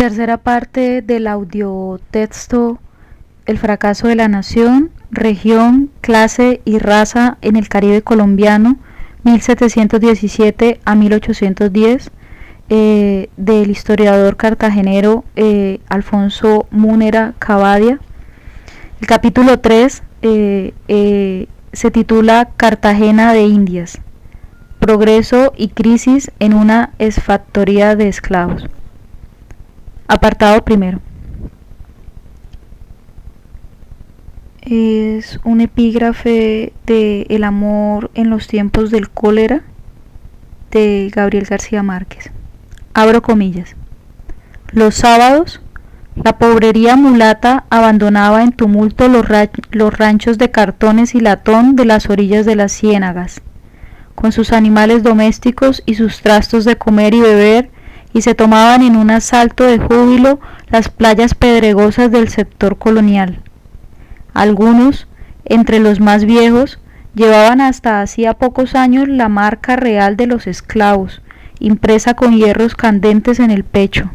Tercera parte del audiotexto El fracaso de la nación, región, clase y raza en el Caribe colombiano, 1717 a 1810, del historiador cartagenero Alfonso Múnera Cavadia. El capítulo 3 se titula Cartagena de Indias, progreso y crisis en una exfactoría de esclavos. Apartado primero. Es un epígrafe de El amor en los tiempos del cólera de Gabriel García Márquez. Abro comillas. Los sábados, la pobrería mulata abandonaba en tumulto los ranchos de cartones y latón de las orillas de las ciénagas, con sus animales domésticos y sus trastos de comer y beber, y se tomaban en un asalto de júbilo las playas pedregosas del sector colonial. Algunos, entre los más viejos, llevaban hasta hacía pocos años la marca real de los esclavos, impresa con hierros candentes en el pecho.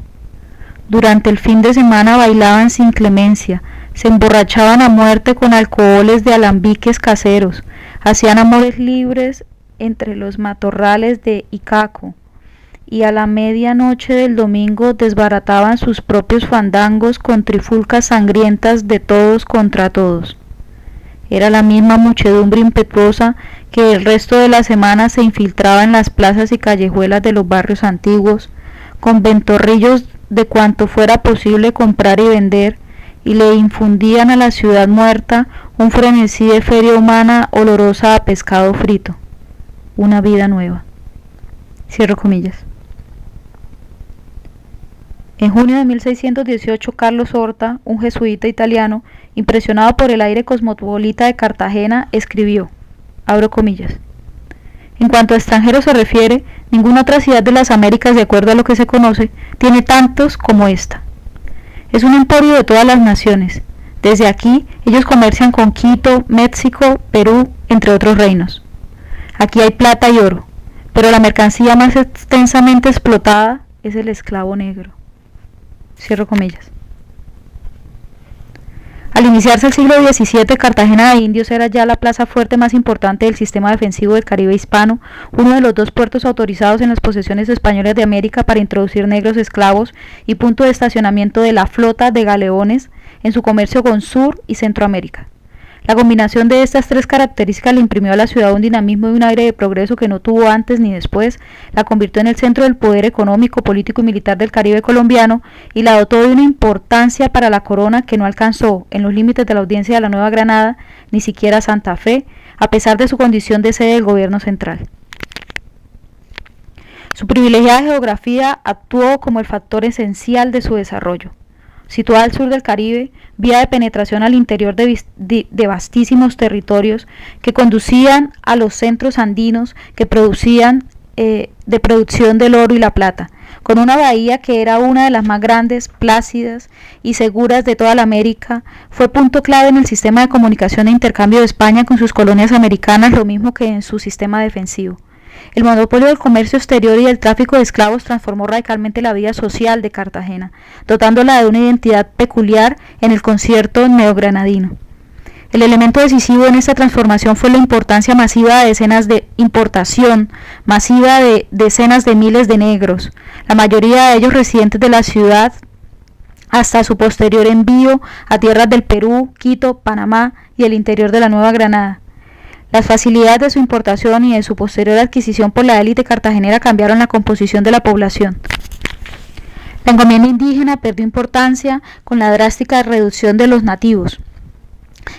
Durante el fin de semana bailaban sin clemencia, se emborrachaban a muerte con alcoholes de alambiques caseros, hacían amores libres entre los matorrales de Icaco, y a la medianoche del domingo desbarataban sus propios fandangos con trifulcas sangrientas de todos contra todos. Era la misma muchedumbre impetuosa que el resto de la semana se infiltraba en las plazas y callejuelas de los barrios antiguos, con ventorrillos de cuanto fuera posible comprar y vender, y le infundían a la ciudad muerta un frenesí de feria humana olorosa a pescado frito. Una vida nueva. Cierro comillas. En junio de 1618, Carlos Horta, un jesuita italiano, impresionado por el aire cosmopolita de Cartagena, escribió, abro comillas, en cuanto a extranjeros se refiere, ninguna otra ciudad de las Américas, de acuerdo a lo que se conoce, tiene tantos como esta. Es un emporio de todas las naciones. Desde aquí, ellos comercian con Quito, México, Perú, entre otros reinos. Aquí hay plata y oro, pero la mercancía más extensamente explotada es el esclavo negro. Cierro comillas. Al iniciarse el siglo XVII, Cartagena de Indios era ya la plaza fuerte más importante del sistema defensivo del Caribe hispano, uno de los dos puertos autorizados en las posesiones españolas de América para introducir negros esclavos y punto de estacionamiento de la flota de galeones en su comercio con Sur y Centroamérica. La combinación de estas tres características le imprimió a la ciudad un dinamismo y un aire de progreso que no tuvo antes ni después, la convirtió en el centro del poder económico, político y militar del Caribe colombiano y la dotó de una importancia para la corona que no alcanzó, en los límites de la audiencia de la Nueva Granada, ni siquiera Santa Fe, a pesar de su condición de sede del gobierno central. Su privilegiada geografía actuó como el factor esencial de su desarrollo. Situada al sur del Caribe, vía de penetración al interior de vastísimos territorios que conducían a los centros andinos que producían de producción del oro y la plata, con una bahía que era una de las más grandes, plácidas y seguras de toda la América, fue punto clave en el sistema de comunicación e intercambio de España con sus colonias americanas, lo mismo que en su sistema defensivo. El monopolio del comercio exterior y del tráfico de esclavos transformó radicalmente la vida social de Cartagena, dotándola de una identidad peculiar en el concierto neogranadino. El elemento decisivo en esta transformación fue la importación masiva de decenas de miles de negros, la mayoría de ellos residentes de la ciudad, hasta su posterior envío a tierras del Perú, Quito, Panamá y el interior de la Nueva Granada. Las facilidades de su importación y de su posterior adquisición por la élite cartagenera cambiaron la composición de la población. La encomienda indígena perdió importancia con la drástica reducción de los nativos,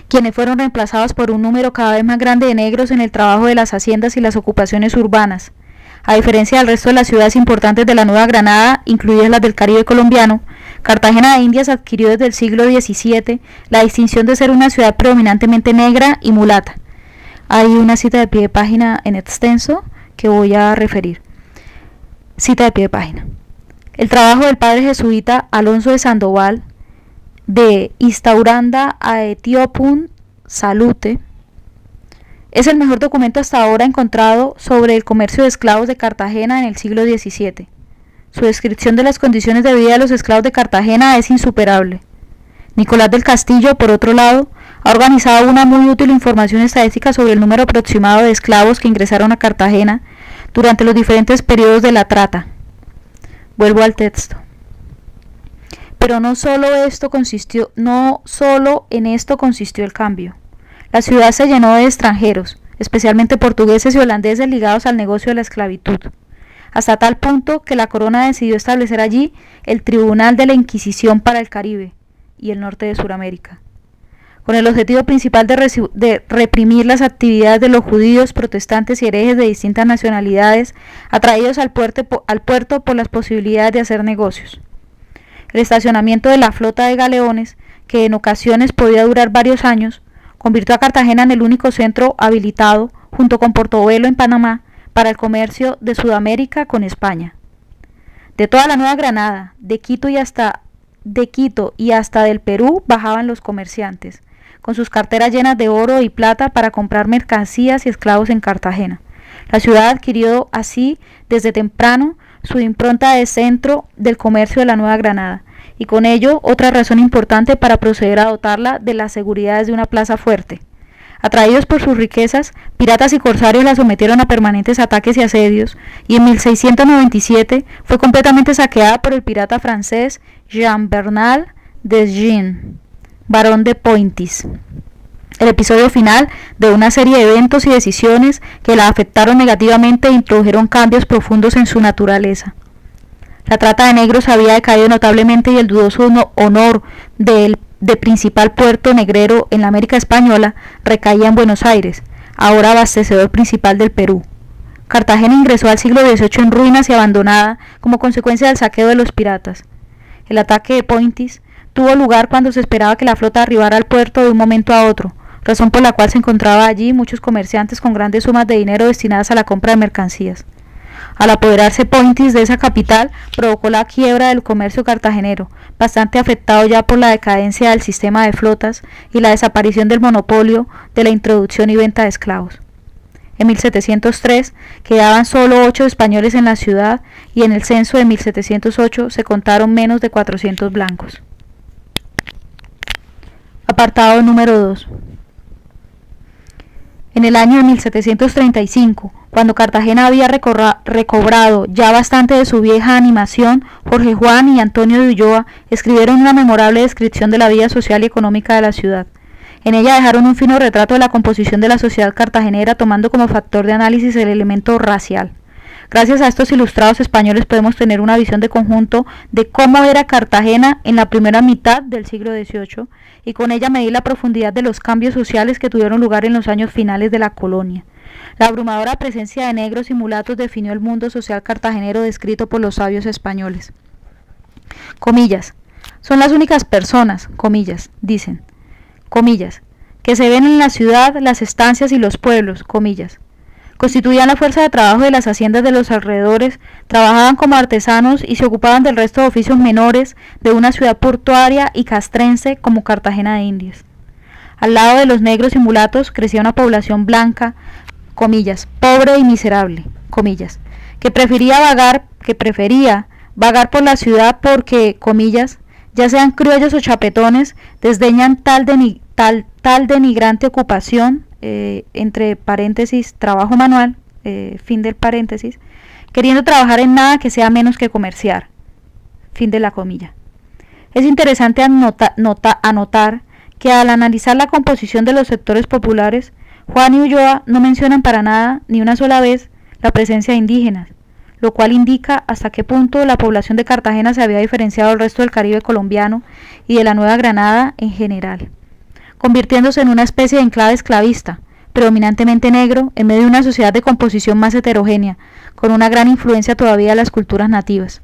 quienes fueron reemplazados por un número cada vez más grande de negros en el trabajo de las haciendas y las ocupaciones urbanas. A diferencia del resto de las ciudades importantes de la Nueva Granada, incluidas las del Caribe colombiano, Cartagena de Indias adquirió desde el siglo XVII la distinción de ser una ciudad predominantemente negra y mulata. Hay una cita de pie de página en extenso que voy a referir. Cita de pie de página. El trabajo del padre jesuita Alonso de Sandoval, de Instauranda a Etiopun Salute, es el mejor documento hasta ahora encontrado sobre el comercio de esclavos de Cartagena en el siglo XVII. Su descripción de las condiciones de vida de los esclavos de Cartagena es insuperable. Nicolás del Castillo, por otro lado, ha organizado una muy útil información estadística sobre el número aproximado de esclavos que ingresaron a Cartagena durante los diferentes periodos de la trata. Vuelvo al texto. Pero no solo en esto consistió el cambio. La ciudad se llenó de extranjeros, especialmente portugueses y holandeses ligados al negocio de la esclavitud, hasta tal punto que la corona decidió establecer allí el Tribunal de la Inquisición para el Caribe y el norte de Sudamérica, con el objetivo principal de reprimir las actividades de los judíos, protestantes y herejes de distintas nacionalidades atraídos al puerto por las posibilidades de hacer negocios. El estacionamiento de la flota de galeones, que en ocasiones podía durar varios años, convirtió a Cartagena en el único centro habilitado, junto con Portobelo en Panamá, para el comercio de Sudamérica con España. De toda la Nueva Granada, de Quito y hasta del Perú bajaban los comerciantes, con sus carteras llenas de oro y plata para comprar mercancías y esclavos en Cartagena. La ciudad adquirió así desde temprano su impronta de centro del comercio de la Nueva Granada, y con ello otra razón importante para proceder a dotarla de las seguridades de una plaza fuerte. Atraídos por sus riquezas, piratas y corsarios la sometieron a permanentes ataques y asedios, y en 1697 fue completamente saqueada por el pirata francés Jean Bernal Desgines, barón de Pointis. El episodio final de una serie de eventos y decisiones que la afectaron negativamente e introdujeron cambios profundos en su naturaleza. La trata de negros había decaído notablemente y el dudoso honor de principal puerto negrero en la América española recaía en Buenos Aires, ahora abastecedor principal del Perú. Cartagena ingresó al siglo XVIII en ruinas y abandonada como consecuencia del saqueo de los piratas. El ataque de Pointis tuvo lugar cuando se esperaba que la flota arribara al puerto de un momento a otro, razón por la cual se encontraba allí muchos comerciantes con grandes sumas de dinero destinadas a la compra de mercancías. Al apoderarse Pointis de esa capital, provocó la quiebra del comercio cartagenero, bastante afectado ya por la decadencia del sistema de flotas y la desaparición del monopolio de la introducción y venta de esclavos. En 1703 quedaban solo 8 españoles en la ciudad y en el censo de 1708 se contaron menos de 400 blancos. Apartado número 2. En el año de 1735, cuando Cartagena había recobrado ya bastante de su vieja animación, Jorge Juan y Antonio de Ulloa escribieron una memorable descripción de la vida social y económica de la ciudad. En ella dejaron un fino retrato de la composición de la sociedad cartagenera, tomando como factor de análisis el elemento racial. Gracias a estos ilustrados españoles podemos tener una visión de conjunto de cómo era Cartagena en la primera mitad del siglo XVIII y con ella medir la profundidad de los cambios sociales que tuvieron lugar en los años finales de la colonia. La abrumadora presencia de negros y mulatos definió el mundo social cartagenero descrito por los sabios españoles. Comillas, son las únicas personas, comillas, dicen, comillas, que se ven en la ciudad, las estancias y los pueblos, comillas. Constituían la fuerza de trabajo de las haciendas de los alrededores, trabajaban como artesanos y se ocupaban del resto de oficios menores de una ciudad portuaria y castrense como Cartagena de Indias. Al lado de los negros y mulatos crecía una población blanca, comillas, pobre y miserable, comillas, que prefería vagar por la ciudad porque, comillas, ya sean criollos o chapetones, desdeñan tal denigrante ocupación, entre paréntesis, trabajo manual, fin del paréntesis, queriendo trabajar en nada que sea menos que comerciar, fin de la comilla. Es interesante anotar que al analizar la composición de los sectores populares, Juan y Ulloa no mencionan para nada, ni una sola vez, la presencia de indígenas, lo cual indica hasta qué punto la población de Cartagena se había diferenciado del resto del Caribe colombiano y de la Nueva Granada en general, convirtiéndose en una especie de enclave esclavista, predominantemente negro, en medio de una sociedad de composición más heterogénea, con una gran influencia todavía de las culturas nativas.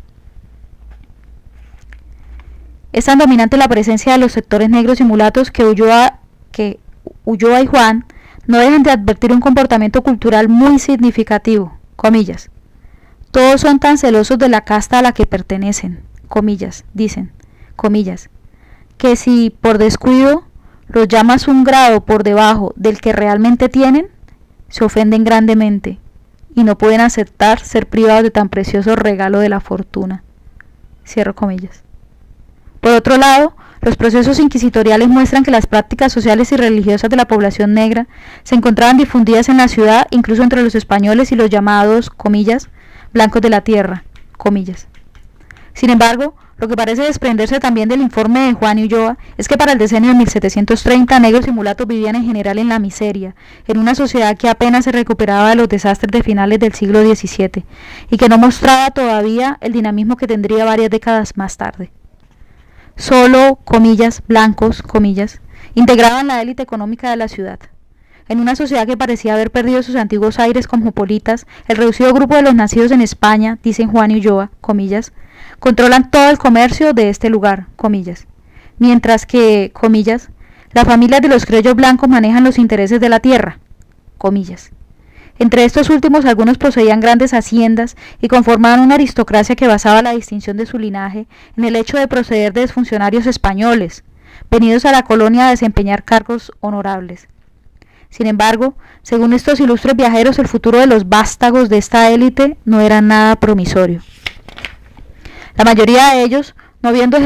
Es tan dominante la presencia de los sectores negros y mulatos que Ulloa y Juan no dejan de advertir un comportamiento cultural muy significativo, comillas. Todos son tan celosos de la casta a la que pertenecen, comillas, dicen, comillas, que si por descuido los llamas un grado por debajo del que realmente tienen, se ofenden grandemente y no pueden aceptar ser privados de tan precioso regalo de la fortuna. Cierro comillas. Por otro lado, los procesos inquisitoriales muestran que las prácticas sociales y religiosas de la población negra se encontraban difundidas en la ciudad, incluso entre los españoles y los llamados, comillas, blancos de la tierra, comillas. Sin embargo, lo que parece desprenderse también del informe de Juan Ulloa es que para el decenio de 1730 negros y mulatos vivían en general en la miseria, en una sociedad que apenas se recuperaba de los desastres de finales del siglo XVII y que no mostraba todavía el dinamismo que tendría varias décadas más tarde. Solo, comillas, blancos, comillas, integraban la élite económica de la ciudad. En una sociedad que parecía haber perdido sus antiguos aires cosmopolitas, el reducido grupo de los nacidos en España, dicen Juan y Ulloa, comillas, controlan todo el comercio de este lugar, comillas, mientras que, comillas, las familias de los criollos blancos manejan los intereses de la tierra, comillas. Entre estos últimos, algunos poseían grandes haciendas y conformaban una aristocracia que basaba la distinción de su linaje en el hecho de proceder de funcionarios españoles, venidos a la colonia a desempeñar cargos honorables. Sin embargo, según estos ilustres viajeros, el futuro de los vástagos de esta élite no era nada promisorio. La mayoría de ellos, no habiendo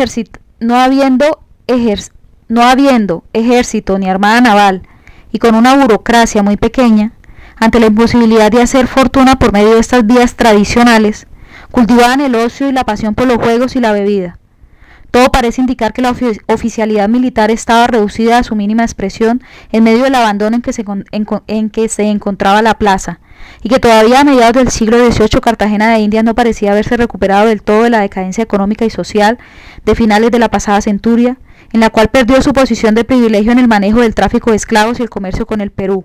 ejército ni armada naval, y con una burocracia muy pequeña, ante la imposibilidad de hacer fortuna por medio de estas vías tradicionales, cultivaban el ocio y la pasión por los juegos y la bebida. Todo parece indicar que la oficialidad militar estaba reducida a su mínima expresión en medio del abandono en que se encontraba la plaza, y que todavía a mediados del siglo XVIII Cartagena de Indias no parecía haberse recuperado del todo de la decadencia económica y social de finales de la pasada centuria, en la cual perdió su posición de privilegio en el manejo del tráfico de esclavos y el comercio con el Perú.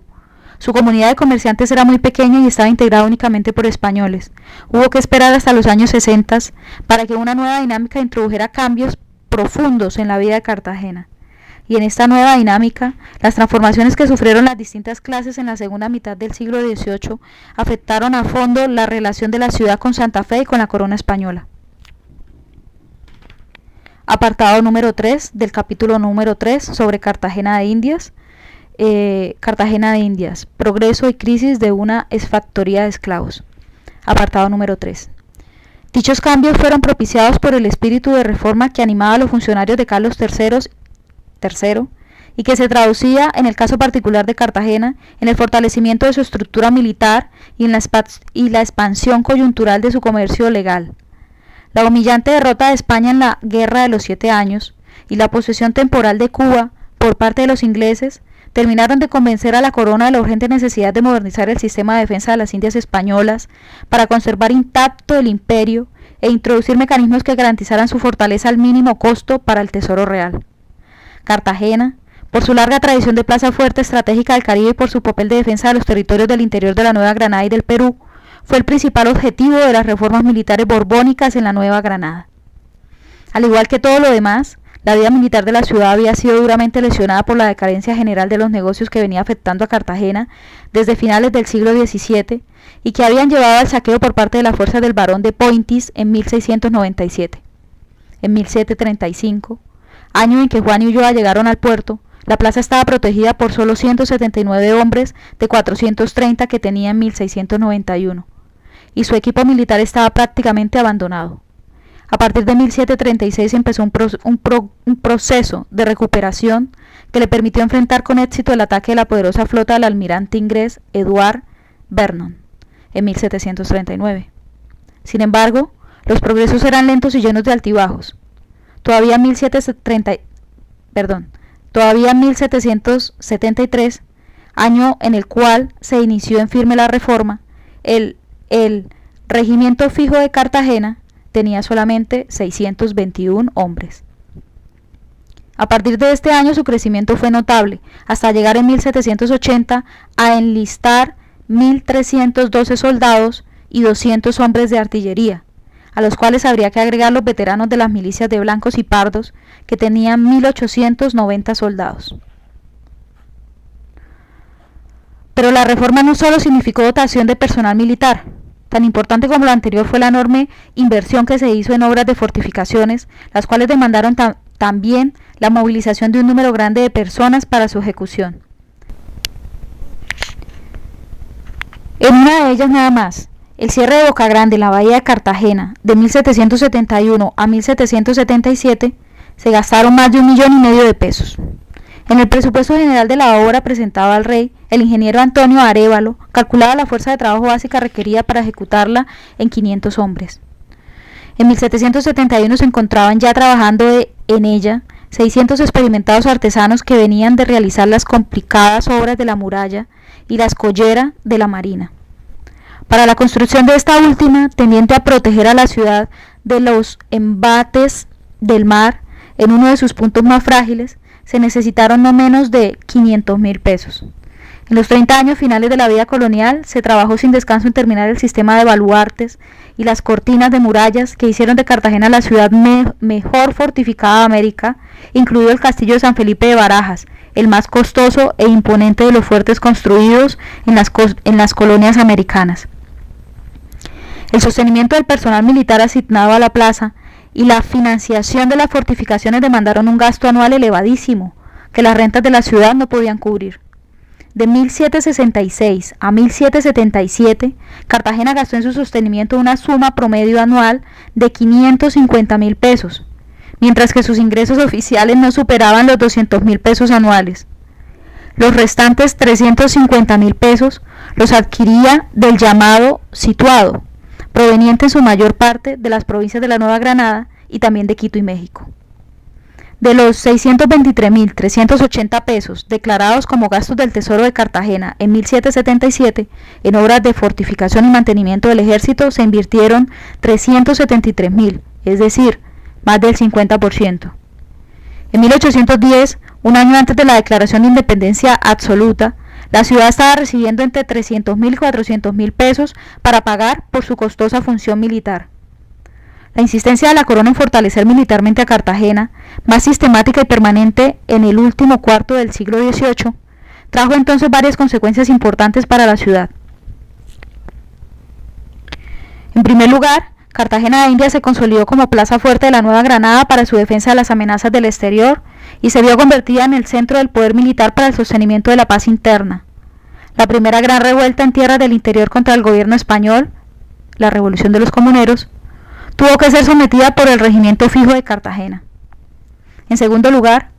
Su comunidad de comerciantes era muy pequeña y estaba integrada únicamente por españoles. Hubo que esperar hasta los años 60 para que una nueva dinámica introdujera cambios profundos en la vida de Cartagena. Y en esta nueva dinámica, las transformaciones que sufrieron las distintas clases en la segunda mitad del siglo XVIII afectaron a fondo la relación de la ciudad con Santa Fe y con la corona española. Apartado número 3 del capítulo número 3 sobre Cartagena de Indias. Cartagena de Indias, progreso y crisis de una exfactoría de esclavos. Apartado número 3. Dichos cambios fueron propiciados por el espíritu de reforma que animaba a los funcionarios de Carlos III y que se traducía, en el caso particular de Cartagena, en el fortalecimiento de su estructura militar y en la expansión coyuntural de su comercio legal. La humillante derrota de España en la Guerra de los 7 Años y la posesión temporal de Cuba por parte de los ingleses terminaron de convencer a la corona de la urgente necesidad de modernizar el sistema de defensa de las Indias españolas para conservar intacto el imperio e introducir mecanismos que garantizaran su fortaleza al mínimo costo para el tesoro real. Cartagena, por su larga tradición de plaza fuerte estratégica del Caribe y por su papel de defensa de los territorios del interior de la Nueva Granada y del Perú, fue el principal objetivo de las reformas militares borbónicas en la Nueva Granada. Al igual que todo lo demás, la vida militar de la ciudad había sido duramente lesionada por la decadencia general de los negocios que venía afectando a Cartagena desde finales del siglo XVII y que habían llevado al saqueo por parte de las fuerzas del barón de Pointis en 1697. En 1735, año en que Juan y Ulloa llegaron al puerto, la plaza estaba protegida por solo 179 hombres de 430 que tenía en 1691, y su equipo militar estaba prácticamente abandonado. A partir de 1736 empezó un proceso de recuperación que le permitió enfrentar con éxito el ataque de la poderosa flota del almirante inglés Edward Vernon en 1739. Sin embargo, los progresos eran lentos y llenos de altibajos. Todavía en 1773, año en el cual se inició en firme la reforma, el regimiento fijo de Cartagena tenía solamente 621 hombres. A partir de este año su crecimiento fue notable, hasta llegar en 1780 a enlistar 1.312 soldados y 200 hombres de artillería, a los cuales habría que agregar los veteranos de las milicias de blancos y pardos, que tenían 1.890 soldados. Pero la reforma no solo significó dotación de personal militar. Tan importante como lo anterior fue la enorme inversión que se hizo en obras de fortificaciones, las cuales demandaron también la movilización de un número grande de personas para su ejecución. En una de ellas nada más, El cierre de Boca Grande en la bahía de Cartagena de 1771 a 1777 se gastaron más de 1,5 millones de pesos. En el presupuesto general de la obra presentado al rey, el ingeniero Antonio Arévalo calculaba la fuerza de trabajo básica requerida para ejecutarla en 500 hombres. En 1771 se encontraban ya trabajando en ella 600 experimentados artesanos que venían de realizar las complicadas obras de la muralla y la escollera de la marina. Para la construcción de esta última, tendiente a proteger a la ciudad de los embates del mar en uno de sus puntos más frágiles, se necesitaron no menos de 500,000 pesos. En los 30 años finales de la vida colonial, se trabajó sin descanso en terminar el sistema de baluartes y las cortinas de murallas que hicieron de Cartagena la ciudad mejor fortificada de América, incluido el castillo de San Felipe de Barajas, el más costoso e imponente de los fuertes construidos en las colonias americanas. El sostenimiento del personal militar asignado a la plaza y la financiación de las fortificaciones demandaron un gasto anual elevadísimo que las rentas de la ciudad no podían cubrir. De 1766 a 1777, Cartagena gastó en su sostenimiento una suma promedio anual de 550,000 pesos, mientras que sus ingresos oficiales no superaban los 200,000 pesos anuales. Los restantes 350,000 pesos los adquiría del llamado situado, proveniente en su mayor parte de las provincias de la Nueva Granada y también de Quito y México. De los 623,380 pesos declarados como gastos del Tesoro de Cartagena en 1777, en obras de fortificación y mantenimiento del ejército se invirtieron 373,000, es decir, más del 50%. En 1810, un año antes de la declaración de independencia absoluta, la ciudad estaba recibiendo entre 300,000 y 400,000 pesos para pagar por su costosa función militar. La insistencia de la corona en fortalecer militarmente a Cartagena, más sistemática y permanente en el último cuarto del siglo XVIII, trajo entonces varias consecuencias importantes para la ciudad. En primer lugar, Cartagena de Indias se consolidó como plaza fuerte de la Nueva Granada para su defensa de las amenazas del exterior y se vio convertida en el centro del poder militar para el sostenimiento de la paz interna. La primera gran revuelta en tierras del interior contra el gobierno español, la Revolución de los Comuneros, tuvo que ser sometida por el regimiento fijo de Cartagena. En segundo lugar,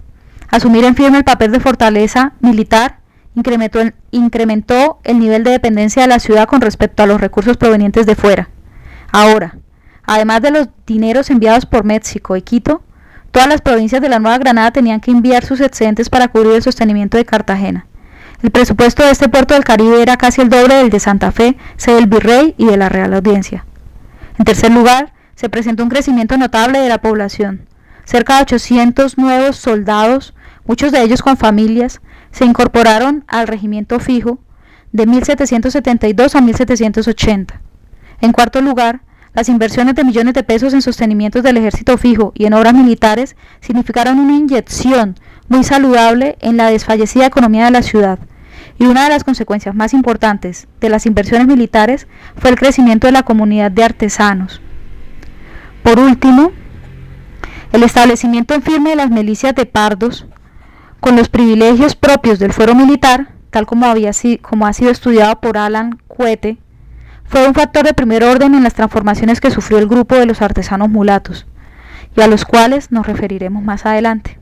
asumir en firme el papel de fortaleza militar incrementó el nivel de dependencia de la ciudad con respecto a los recursos provenientes de fuera. Ahora, además de los dineros enviados por México y Quito, todas las provincias de la Nueva Granada tenían que enviar sus excedentes para cubrir el sostenimiento de Cartagena. El presupuesto de este puerto del Caribe era casi el doble del de Santa Fe, sede del Virrey y de la Real Audiencia. En tercer lugar, se presentó un crecimiento notable de la población. Cerca de 800 nuevos soldados, muchos de ellos con familias, se incorporaron al regimiento fijo de 1772 a 1780. En cuarto lugar, las inversiones de millones de pesos en sostenimientos del ejército fijo y en obras militares significaron una inyección muy saludable en la desfallecida economía de la ciudad. Y una de las consecuencias más importantes de las inversiones militares fue el crecimiento de la comunidad de artesanos. Por último, el establecimiento en firme de las milicias de pardos, con los privilegios propios del fuero militar, tal como ha sido estudiado por Alan Cuete, fue un factor de primer orden en las transformaciones que sufrió el grupo de los artesanos mulatos, y a los cuales nos referiremos más adelante.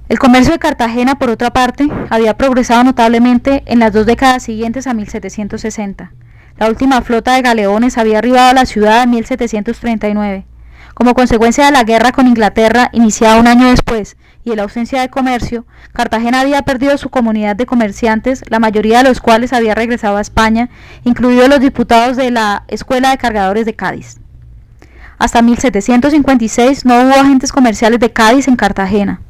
El comercio de Cartagena, por otra parte, había progresado notablemente en las 2 décadas siguientes a 1760. La última flota de galeones había arribado a la ciudad en 1739. Como consecuencia de la guerra con Inglaterra, iniciada un año después, y de la ausencia de comercio, Cartagena había perdido su comunidad de comerciantes, la mayoría de los cuales había regresado a España, incluidos los diputados de la Escuela de Cargadores de Cádiz. Hasta 1756 no hubo agentes comerciales de Cádiz en Cartagena.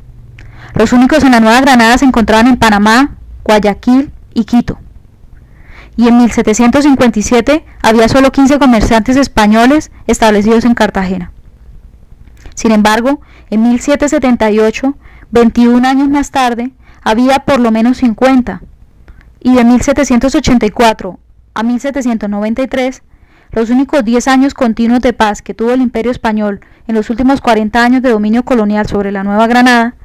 Los únicos en la Nueva Granada se encontraban en Panamá, Guayaquil y Quito. Y en 1757 había solo 15 comerciantes españoles establecidos en Cartagena. Sin embargo, en 1778, 21 años más tarde, había por lo menos 50, y de 1784 a 1793, los únicos 10 años continuos de paz que tuvo el Imperio Español en los últimos 40 años de dominio colonial sobre la Nueva Granada,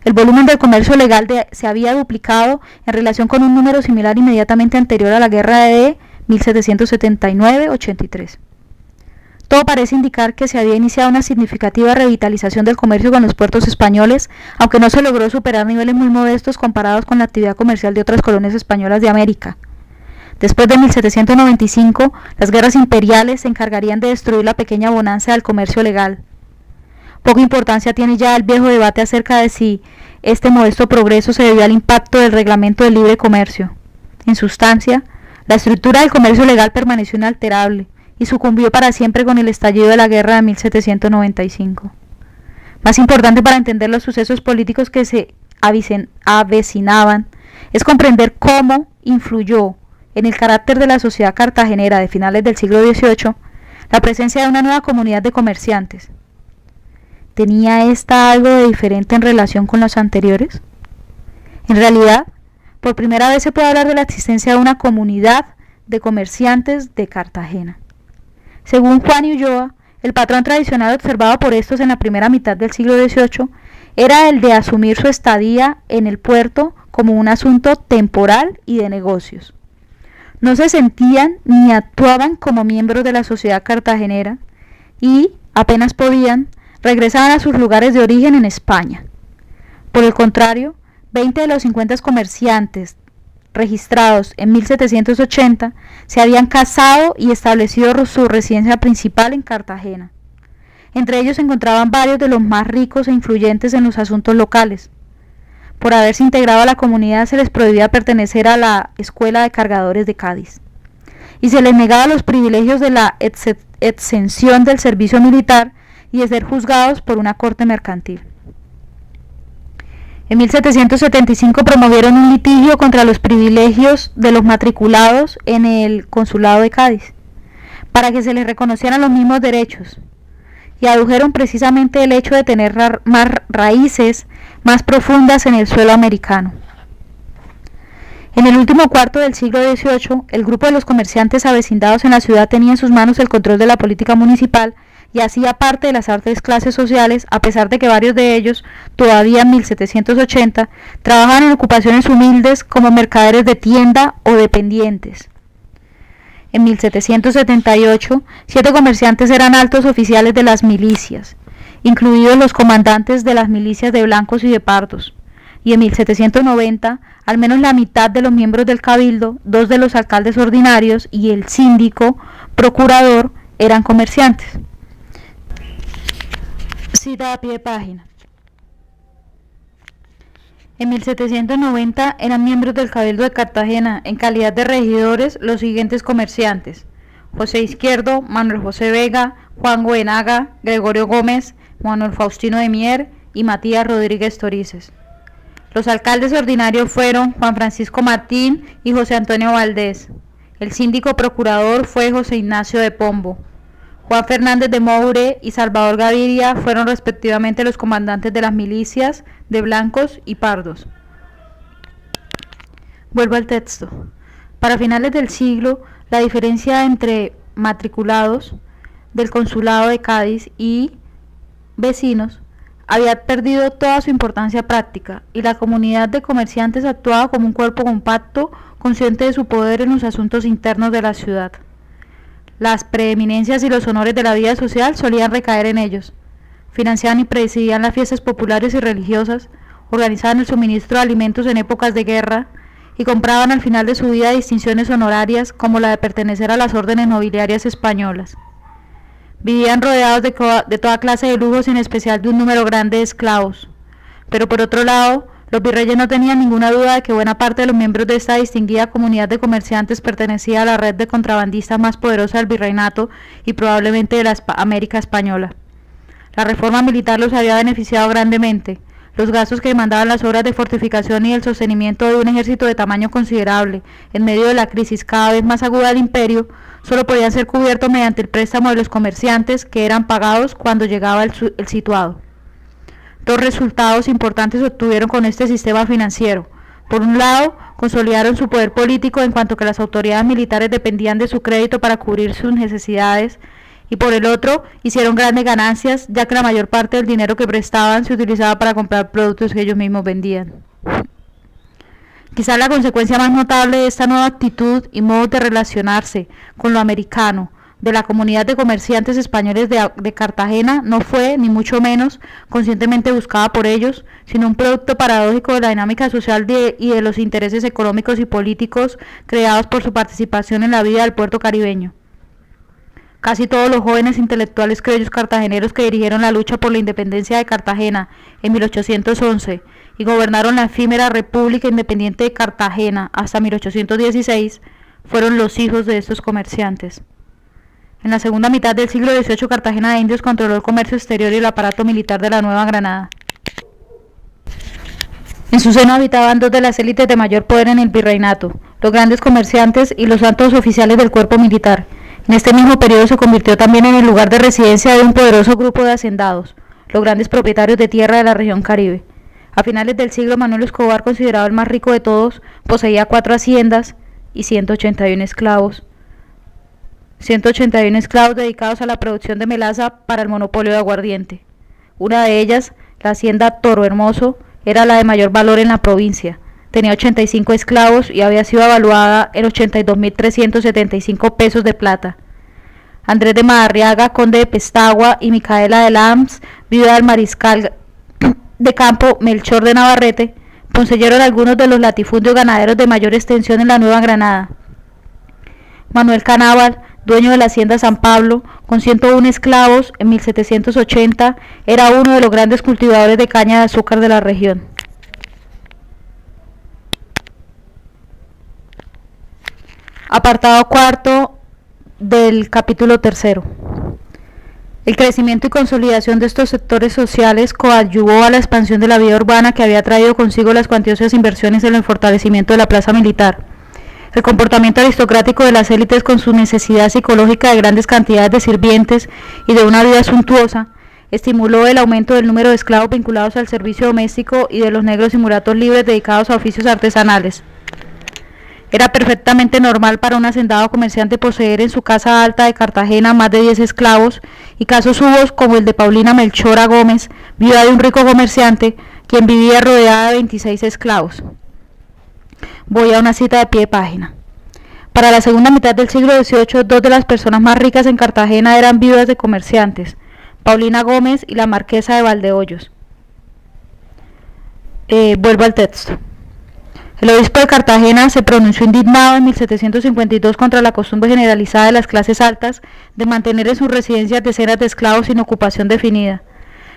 El volumen del comercio legal se había duplicado en relación con un número similar inmediatamente anterior a la guerra de 1779-83. Todo parece indicar que se había iniciado una significativa revitalización del comercio con los puertos españoles, aunque no se logró superar niveles muy modestos comparados con la actividad comercial de otras colonias españolas de América. Después de 1795, las guerras imperiales se encargarían de destruir la pequeña bonanza del comercio legal. Poca importancia tiene ya el viejo debate acerca de si este modesto progreso se debió al impacto del reglamento del libre comercio. En sustancia, la estructura del comercio legal permaneció inalterable y sucumbió para siempre con el estallido de la guerra de 1795. Más importante para entender los sucesos políticos que se avecinaban es comprender cómo influyó en el carácter de la sociedad cartagenera de finales del siglo XVIII la presencia de una nueva comunidad de comerciantes. ¿Tenía esta algo de diferente en relación con las anteriores? En realidad, por primera vez se puede hablar de la existencia de una comunidad de comerciantes de Cartagena. Según Juan y Ulloa, el patrón tradicional observado por estos en la primera mitad del siglo XVIII era el de asumir su estadía en el puerto como un asunto temporal y de negocios. No se sentían ni actuaban como miembros de la sociedad cartagenera y, apenas podían, regresaban a sus lugares de origen en España. Por el contrario, 20 de los 50 comerciantes registrados en 1780 se habían casado y establecido su residencia principal en Cartagena. Entre ellos se encontraban varios de los más ricos e influyentes en los asuntos locales. Por haberse integrado a la comunidad se les prohibía pertenecer a la Escuela de Cargadores de Cádiz y se les negaba los privilegios de la exención del servicio militar y de ser juzgados por una corte mercantil. En 1775 promovieron un litigio contra los privilegios de los matriculados en el Consulado de Cádiz, para que se les reconocieran los mismos derechos, y adujeron precisamente el hecho de tener más raíces más profundas en el suelo americano. En el último cuarto del siglo XVIII, el grupo de los comerciantes avecindados en la ciudad tenía en sus manos el control de la política municipal y hacía parte de las altas clases sociales, a pesar de que varios de ellos, todavía en 1780, trabajaban en ocupaciones humildes como mercaderes de tienda o dependientes. En 1778, 7 comerciantes eran altos oficiales de las milicias, incluidos los comandantes de las milicias de blancos y de pardos, y en 1790, al menos la mitad de los miembros del cabildo, 2 de los alcaldes ordinarios y el síndico procurador eran comerciantes. Cita a pie de página. En 1790 eran miembros del Cabildo de Cartagena, en calidad de regidores, los siguientes comerciantes: José Izquierdo, Manuel José Vega, Juan Goenaga, Gregorio Gómez, Manuel Faustino de Mier y Matías Rodríguez Torices. Los alcaldes ordinarios fueron Juan Francisco Martín y José Antonio Valdés. El síndico procurador fue José Ignacio de Pombo. Juan Fernández de Moure y Salvador Gaviria fueron respectivamente los comandantes de las milicias de blancos y pardos. Vuelvo al texto. Para finales del siglo, la diferencia entre matriculados del Consulado de Cádiz y vecinos había perdido toda su importancia práctica, y la comunidad de comerciantes actuaba como un cuerpo compacto, consciente de su poder en los asuntos internos de la ciudad. Las preeminencias y los honores de la vida social solían recaer en ellos. Financiaban y presidían las fiestas populares y religiosas, organizaban el suministro de alimentos en épocas de guerra y compraban al final de su vida distinciones honorarias como la de pertenecer a las órdenes nobiliarias españolas. Vivían rodeados de toda clase de lujos, en especial de un número grande de esclavos. Pero por otro lado, los virreyes no tenían ninguna duda de que buena parte de los miembros de esta distinguida comunidad de comerciantes pertenecía a la red de contrabandistas más poderosa del virreinato y probablemente de la América española. La reforma militar los había beneficiado grandemente. Los gastos que demandaban las obras de fortificación y el sostenimiento de un ejército de tamaño considerable en medio de la crisis cada vez más aguda del imperio solo podían ser cubiertos mediante el préstamo de los comerciantes, que eran pagados cuando llegaba el situado. Dos resultados importantes obtuvieron con este sistema financiero. Por un lado, consolidaron su poder político en cuanto que las autoridades militares dependían de su crédito para cubrir sus necesidades, y por el otro hicieron grandes ganancias, ya que la mayor parte del dinero que prestaban se utilizaba para comprar productos que ellos mismos vendían. Quizás la consecuencia más notable de esta nueva actitud y modo de relacionarse con lo americano de la comunidad de comerciantes españoles de Cartagena no fue, ni mucho menos, conscientemente buscada por ellos, sino un producto paradójico de la dinámica social y de los intereses económicos y políticos creados por su participación en la vida del puerto caribeño. Casi todos los jóvenes intelectuales criollos cartageneros que dirigieron la lucha por la independencia de Cartagena en 1811 y gobernaron la efímera República Independiente de Cartagena hasta 1816 fueron los hijos de estos comerciantes. En la segunda mitad del siglo XVIII, Cartagena de Indios controló el comercio exterior y el aparato militar de la Nueva Granada. En su seno habitaban dos de las élites de mayor poder en el virreinato, los grandes comerciantes y los altos oficiales del cuerpo militar. En este mismo periodo se convirtió también en el lugar de residencia de un poderoso grupo de hacendados, los grandes propietarios de tierra de la región Caribe. A finales del siglo, Manuel Escobar, considerado el más rico de todos, poseía 4 haciendas y 181 esclavos dedicados a la producción de melaza para el monopolio de aguardiente. Una de ellas, la hacienda Toro Hermoso, era la de mayor valor en la provincia. Tenía 85 esclavos y había sido evaluada en 82.375 pesos de plata. Andrés de Madariaga, conde de Pestagua, y Micaela de Lams, viuda del mariscal de campo Melchor de Navarrete, poseyeron algunos de los latifundios ganaderos de mayor extensión en la Nueva Granada. Manuel Canábal, dueño de la hacienda San Pablo, con 101 esclavos, en 1780, era uno de los grandes cultivadores de caña de azúcar de la región. Apartado cuarto del capítulo tercero. El crecimiento y consolidación de estos sectores sociales coadyuvó a la expansión de la vida urbana que había traído consigo las cuantiosas inversiones en el fortalecimiento de la plaza militar. El comportamiento aristocrático de las élites, con su necesidad psicológica de grandes cantidades de sirvientes y de una vida suntuosa, estimuló el aumento del número de esclavos vinculados al servicio doméstico y de los negros y mulatos libres dedicados a oficios artesanales. Era perfectamente normal para un hacendado comerciante poseer en su casa alta de Cartagena más de 10 esclavos, y casos hubo como el de Paulina Melchora Gómez, viuda de un rico comerciante, quien vivía rodeada de 26 esclavos. Voy a una cita de pie de página. Para la segunda mitad del siglo XVIII, dos de las personas más ricas en Cartagena eran viudas de comerciantes, Paulina Gómez y la marquesa de Valdehoyos. Vuelvo al texto. El obispo de Cartagena se pronunció indignado en 1752 contra la costumbre generalizada de las clases altas de mantener en sus residencias decenas de esclavos sin ocupación definida.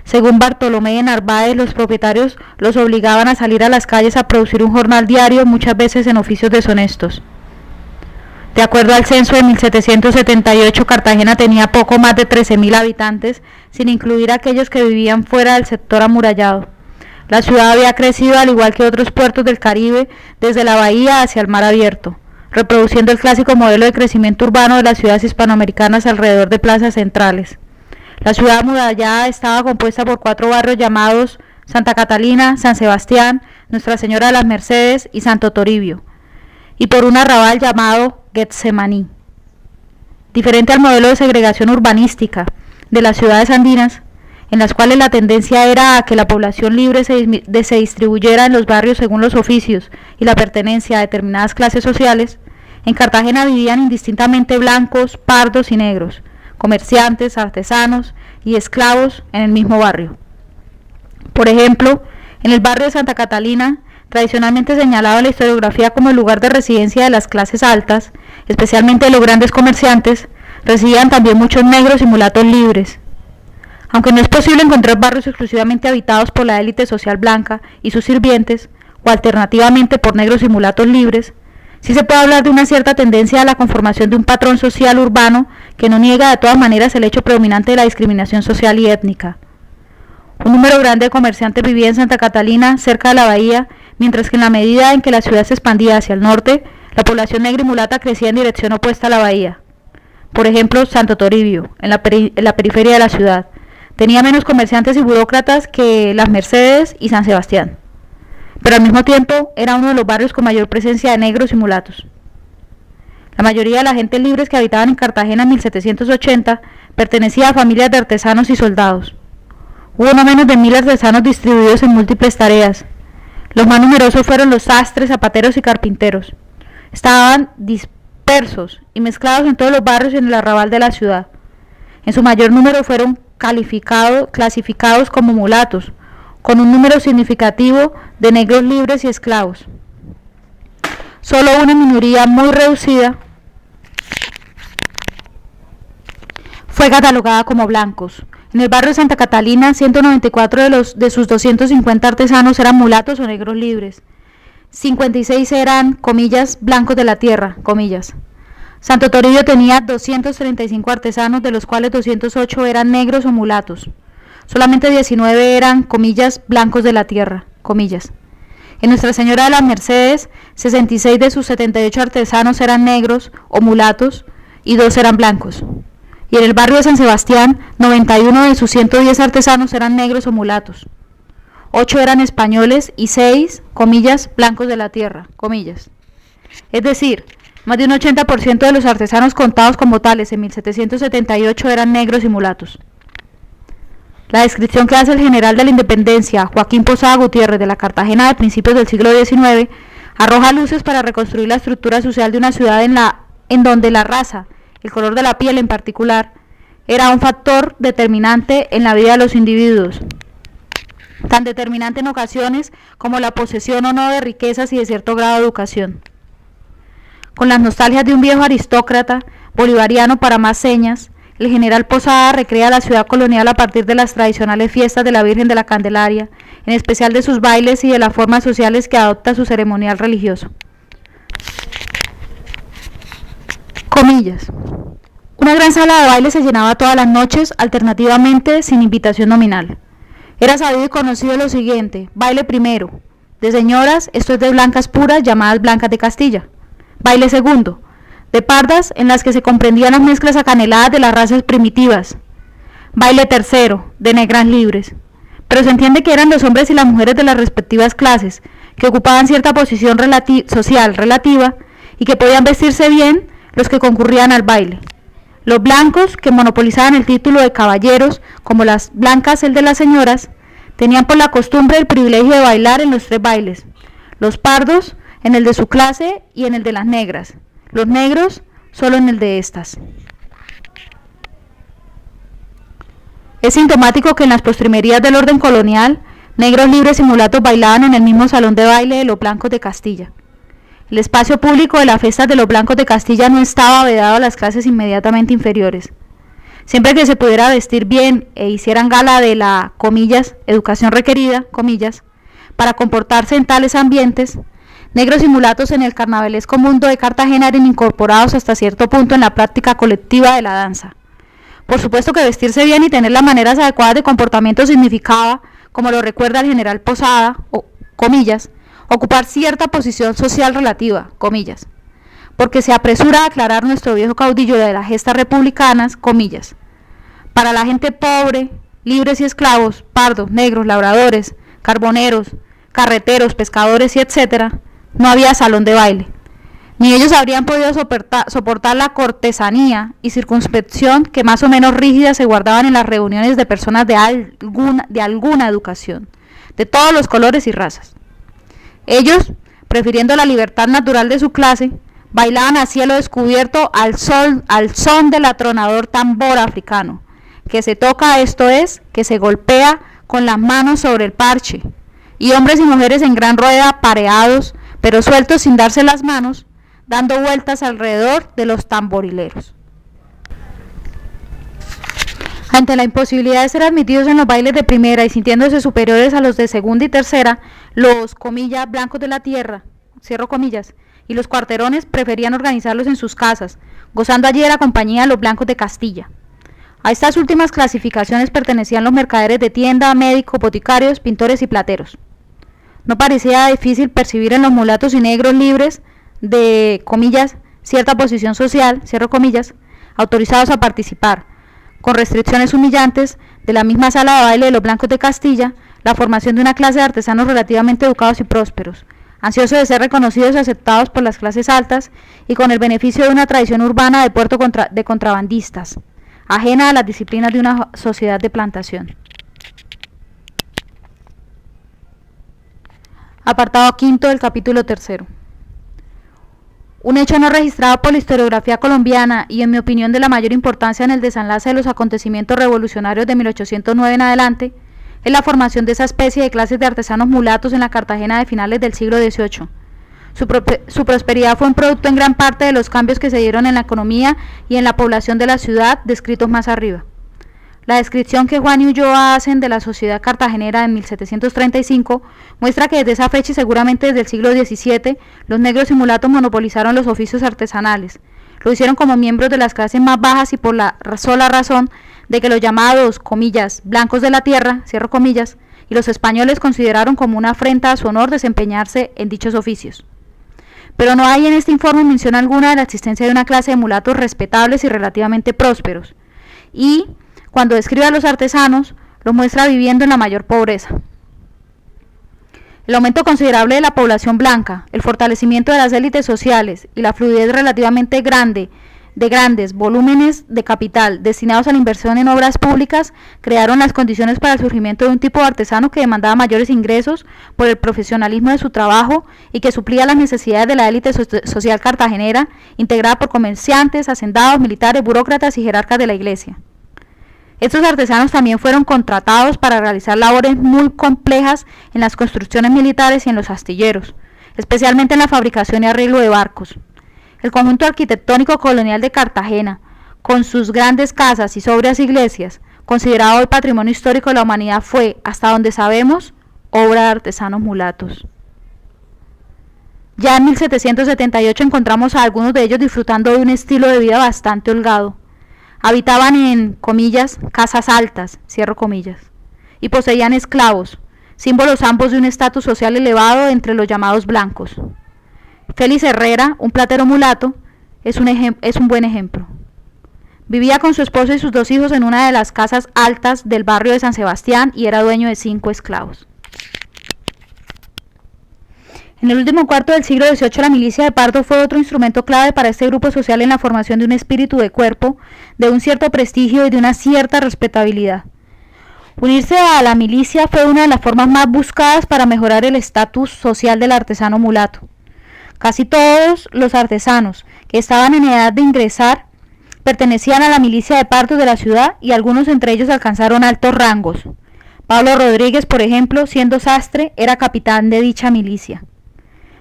Según Bartolomé de Narváez, los propietarios los obligaban a salir a las calles a producir un jornal diario, muchas veces en oficios deshonestos. De acuerdo al censo de 1778, Cartagena tenía poco más de 13.000 habitantes, sin incluir aquellos que vivían fuera del sector amurallado. La ciudad había crecido al igual que otros puertos del Caribe, desde la bahía hacia el mar abierto, reproduciendo el clásico modelo de crecimiento urbano de las ciudades hispanoamericanas alrededor de plazas centrales. La ciudad amurallada estaba compuesta por 4 barrios llamados Santa Catalina, San Sebastián, Nuestra Señora de las Mercedes y Santo Toribio, y por un arrabal llamado Getsemaní. Diferente al modelo de segregación urbanística de las ciudades andinas, en las cuales la tendencia era a que la población libre se distribuyera en los barrios según los oficios y la pertenencia a determinadas clases sociales, en Cartagena vivían indistintamente blancos, pardos y negros, comerciantes, artesanos y esclavos en el mismo barrio. Por ejemplo, en el barrio de Santa Catalina, tradicionalmente señalado en la historiografía como el lugar de residencia de las clases altas, especialmente de los grandes comerciantes, residían también muchos negros y mulatos libres. Aunque no es posible encontrar barrios exclusivamente habitados por la élite social blanca y sus sirvientes, o alternativamente por negros y mulatos libres, sí se puede hablar de una cierta tendencia a la conformación de un patrón social urbano que no niega de todas maneras el hecho predominante de la discriminación social y étnica. Un número grande de comerciantes vivía en Santa Catalina, cerca de la bahía, mientras que en la medida en que la ciudad se expandía hacia el norte, la población negra y mulata crecía en dirección opuesta a la bahía. Por ejemplo, Santo Toribio, en la periferia de la ciudad, tenía menos comerciantes y burócratas que Las Mercedes y San Sebastián, pero al mismo tiempo era uno de los barrios con mayor presencia de negros y mulatos. La mayoría de la gente libres que habitaban en Cartagena en 1780 Pertenecía a familias de artesanos y soldados. Hubo no menos de 1000 artesanos distribuidos en múltiples tareas. Los más numerosos fueron los sastres, zapateros y carpinteros. Estaban dispersos y mezclados en todos los barrios y en el arrabal de la ciudad. En su mayor número fueron clasificados como mulatos, con un número significativo de negros libres y esclavos. Solo una minoría muy reducida fue catalogada como blancos. En el barrio de Santa Catalina, 194 de sus 250 artesanos eran mulatos o negros libres. 56 eran, comillas, blancos de la tierra, comillas. Santo Toribio tenía 235 artesanos, de los cuales 208 eran negros o mulatos. Solamente 19 eran, comillas, blancos de la tierra, comillas. En Nuestra Señora de las Mercedes, 66 de sus 78 artesanos eran negros o mulatos y 2 eran blancos. Y en el barrio de San Sebastián, 91 de sus 110 artesanos eran negros o mulatos. 8 eran españoles y 6, comillas, blancos de la tierra, comillas. Es decir, más de un 80% de los artesanos contados como tales en 1778 eran negros y mulatos. La descripción que hace el general de la Independencia, Joaquín Posada Gutiérrez, de la Cartagena de principios del siglo XIX, arroja luces para reconstruir la estructura social de una ciudad en donde la raza, el color de la piel en particular, era un factor determinante en la vida de los individuos, tan determinante en ocasiones como la posesión o no de riquezas y de cierto grado de educación. Con las nostalgias de un viejo aristócrata, bolivariano para más señas, el general Posada recrea la ciudad colonial a partir de las tradicionales fiestas de la Virgen de la Candelaria, en especial de sus bailes y de las formas sociales que adopta su ceremonial religioso. Comillas. Una gran sala de baile se llenaba todas las noches, alternativamente sin invitación nominal. Era sabido y conocido lo siguiente: baile primero, de señoras, esto es de blancas puras, llamadas blancas de Castilla. Baile segundo, de pardas, en las que se comprendían las mezclas acaneladas de las razas primitivas. Baile tercero, de negras libres. Pero se entiende que eran los hombres y las mujeres de las respectivas clases, que ocupaban cierta posición social relativa y que podían vestirse bien los que concurrían al baile. Los blancos, que monopolizaban el título de caballeros, como las blancas el de las señoras, tenían por la costumbre el privilegio de bailar en los 3 bailes. Los pardos, en el de su clase y en el de las negras. Los negros, solo en el de estas. Es sintomático que en las postrimerías del orden colonial, negros libres y mulatos bailaban en el mismo salón de baile de los blancos de Castilla. El espacio público de las fiestas de los blancos de Castilla no estaba vedado a las clases inmediatamente inferiores. Siempre que se pudiera vestir bien e hicieran gala de la, comillas, educación requerida, comillas, para comportarse en tales ambientes, negros y mulatos en el carnavalesco mundo de Cartagena eran incorporados hasta cierto punto en la práctica colectiva de la danza. Por supuesto que vestirse bien y tener las maneras adecuadas de comportamiento significaba, como lo recuerda el general Posada, o comillas, ocupar cierta posición social relativa, comillas, porque se apresura a aclarar nuestro viejo caudillo de las gestas republicanas, comillas. Para la gente pobre, libres y esclavos, pardos, negros, labradores, carboneros, carreteros, pescadores y etcétera, no había salón de baile, ni ellos habrían podido soportar la cortesanía y circunspección que más o menos rígidas se guardaban en las reuniones de personas de alguna educación, de todos los colores y razas. Ellos, prefiriendo la libertad natural de su clase, bailaban a cielo descubierto al son del atronador tambor africano, que se toca, esto es, que se golpea con las manos sobre el parche, y hombres y mujeres en gran rueda, pareados, pero sueltos sin darse las manos, dando vueltas alrededor de los tamborileros. Ante la imposibilidad de ser admitidos en los bailes de primera y sintiéndose superiores a los de segunda y tercera, los, comillas, blancos de la tierra, cierro comillas, y los cuarterones preferían organizarlos en sus casas, gozando allí de la compañía de los blancos de Castilla. A estas últimas clasificaciones pertenecían los mercaderes de tienda, médicos, boticarios, pintores y plateros. No parecía difícil percibir en los mulatos y negros libres de, comillas, cierta posición social, cierro comillas, autorizados a participar, con restricciones humillantes, de la misma sala de baile de los blancos de Castilla, la formación de una clase de artesanos relativamente educados y prósperos, ansiosos de ser reconocidos y aceptados por las clases altas y con el beneficio de una tradición urbana de puerto de contrabandistas, ajena a las disciplinas de una sociedad de plantación. Apartado quinto del capítulo tercero. Un hecho no registrado por la historiografía colombiana y en mi opinión de la mayor importancia en el desenlace de los acontecimientos revolucionarios de 1809 en adelante es la formación de esa especie de clases de artesanos mulatos en la Cartagena de finales del siglo XVIII. Su prosperidad fue un producto en gran parte de los cambios que se dieron en la economía y en la población de la ciudad descritos más arriba. La descripción que Juan y Ulloa hacen de la sociedad cartagenera en 1735 muestra que desde esa fecha y seguramente desde el siglo XVII, los negros y mulatos monopolizaron los oficios artesanales. Lo hicieron como miembros de las clases más bajas y por la sola razón de que los llamados, comillas, blancos de la tierra, cierro comillas, y los españoles consideraron como una afrenta a su honor desempeñarse en dichos oficios. Pero no hay en este informe mención alguna de la existencia de una clase de mulatos respetables y relativamente prósperos. Y cuando describe a los artesanos, los muestra viviendo en la mayor pobreza. El aumento considerable de la población blanca, el fortalecimiento de las élites sociales y la fluidez relativamente grande de grandes volúmenes de capital destinados a la inversión en obras públicas crearon las condiciones para el surgimiento de un tipo de artesano que demandaba mayores ingresos por el profesionalismo de su trabajo y que suplía las necesidades de la élite social cartagenera, integrada por comerciantes, hacendados, militares, burócratas y jerarcas de la iglesia. Estos artesanos también fueron contratados para realizar labores muy complejas en las construcciones militares y en los astilleros, especialmente en la fabricación y arreglo de barcos. El conjunto arquitectónico colonial de Cartagena, con sus grandes casas y sobrias iglesias, considerado hoy patrimonio histórico de la humanidad, fue, hasta donde sabemos, obra de artesanos mulatos. Ya en 1778 encontramos a algunos de ellos disfrutando de un estilo de vida bastante holgado. Habitaban en, comillas, casas altas, cierro comillas, y poseían esclavos, símbolos ambos de un estatus social elevado entre los llamados blancos. Félix Herrera, un platero mulato, es un buen ejemplo. Vivía con su esposa y sus 2 hijos en una de las casas altas del barrio de San Sebastián y era dueño de 5 esclavos. En el último cuarto del siglo XVIII, la milicia de Pardo fue otro instrumento clave para este grupo social en la formación de un espíritu de cuerpo, de un cierto prestigio y de una cierta respetabilidad. Unirse a la milicia fue una de las formas más buscadas para mejorar el estatus social del artesano mulato. Casi todos los artesanos que estaban en edad de ingresar pertenecían a la milicia de Pardo de la ciudad y algunos entre ellos alcanzaron altos rangos. Pablo Rodríguez, por ejemplo, siendo sastre, era capitán de dicha milicia.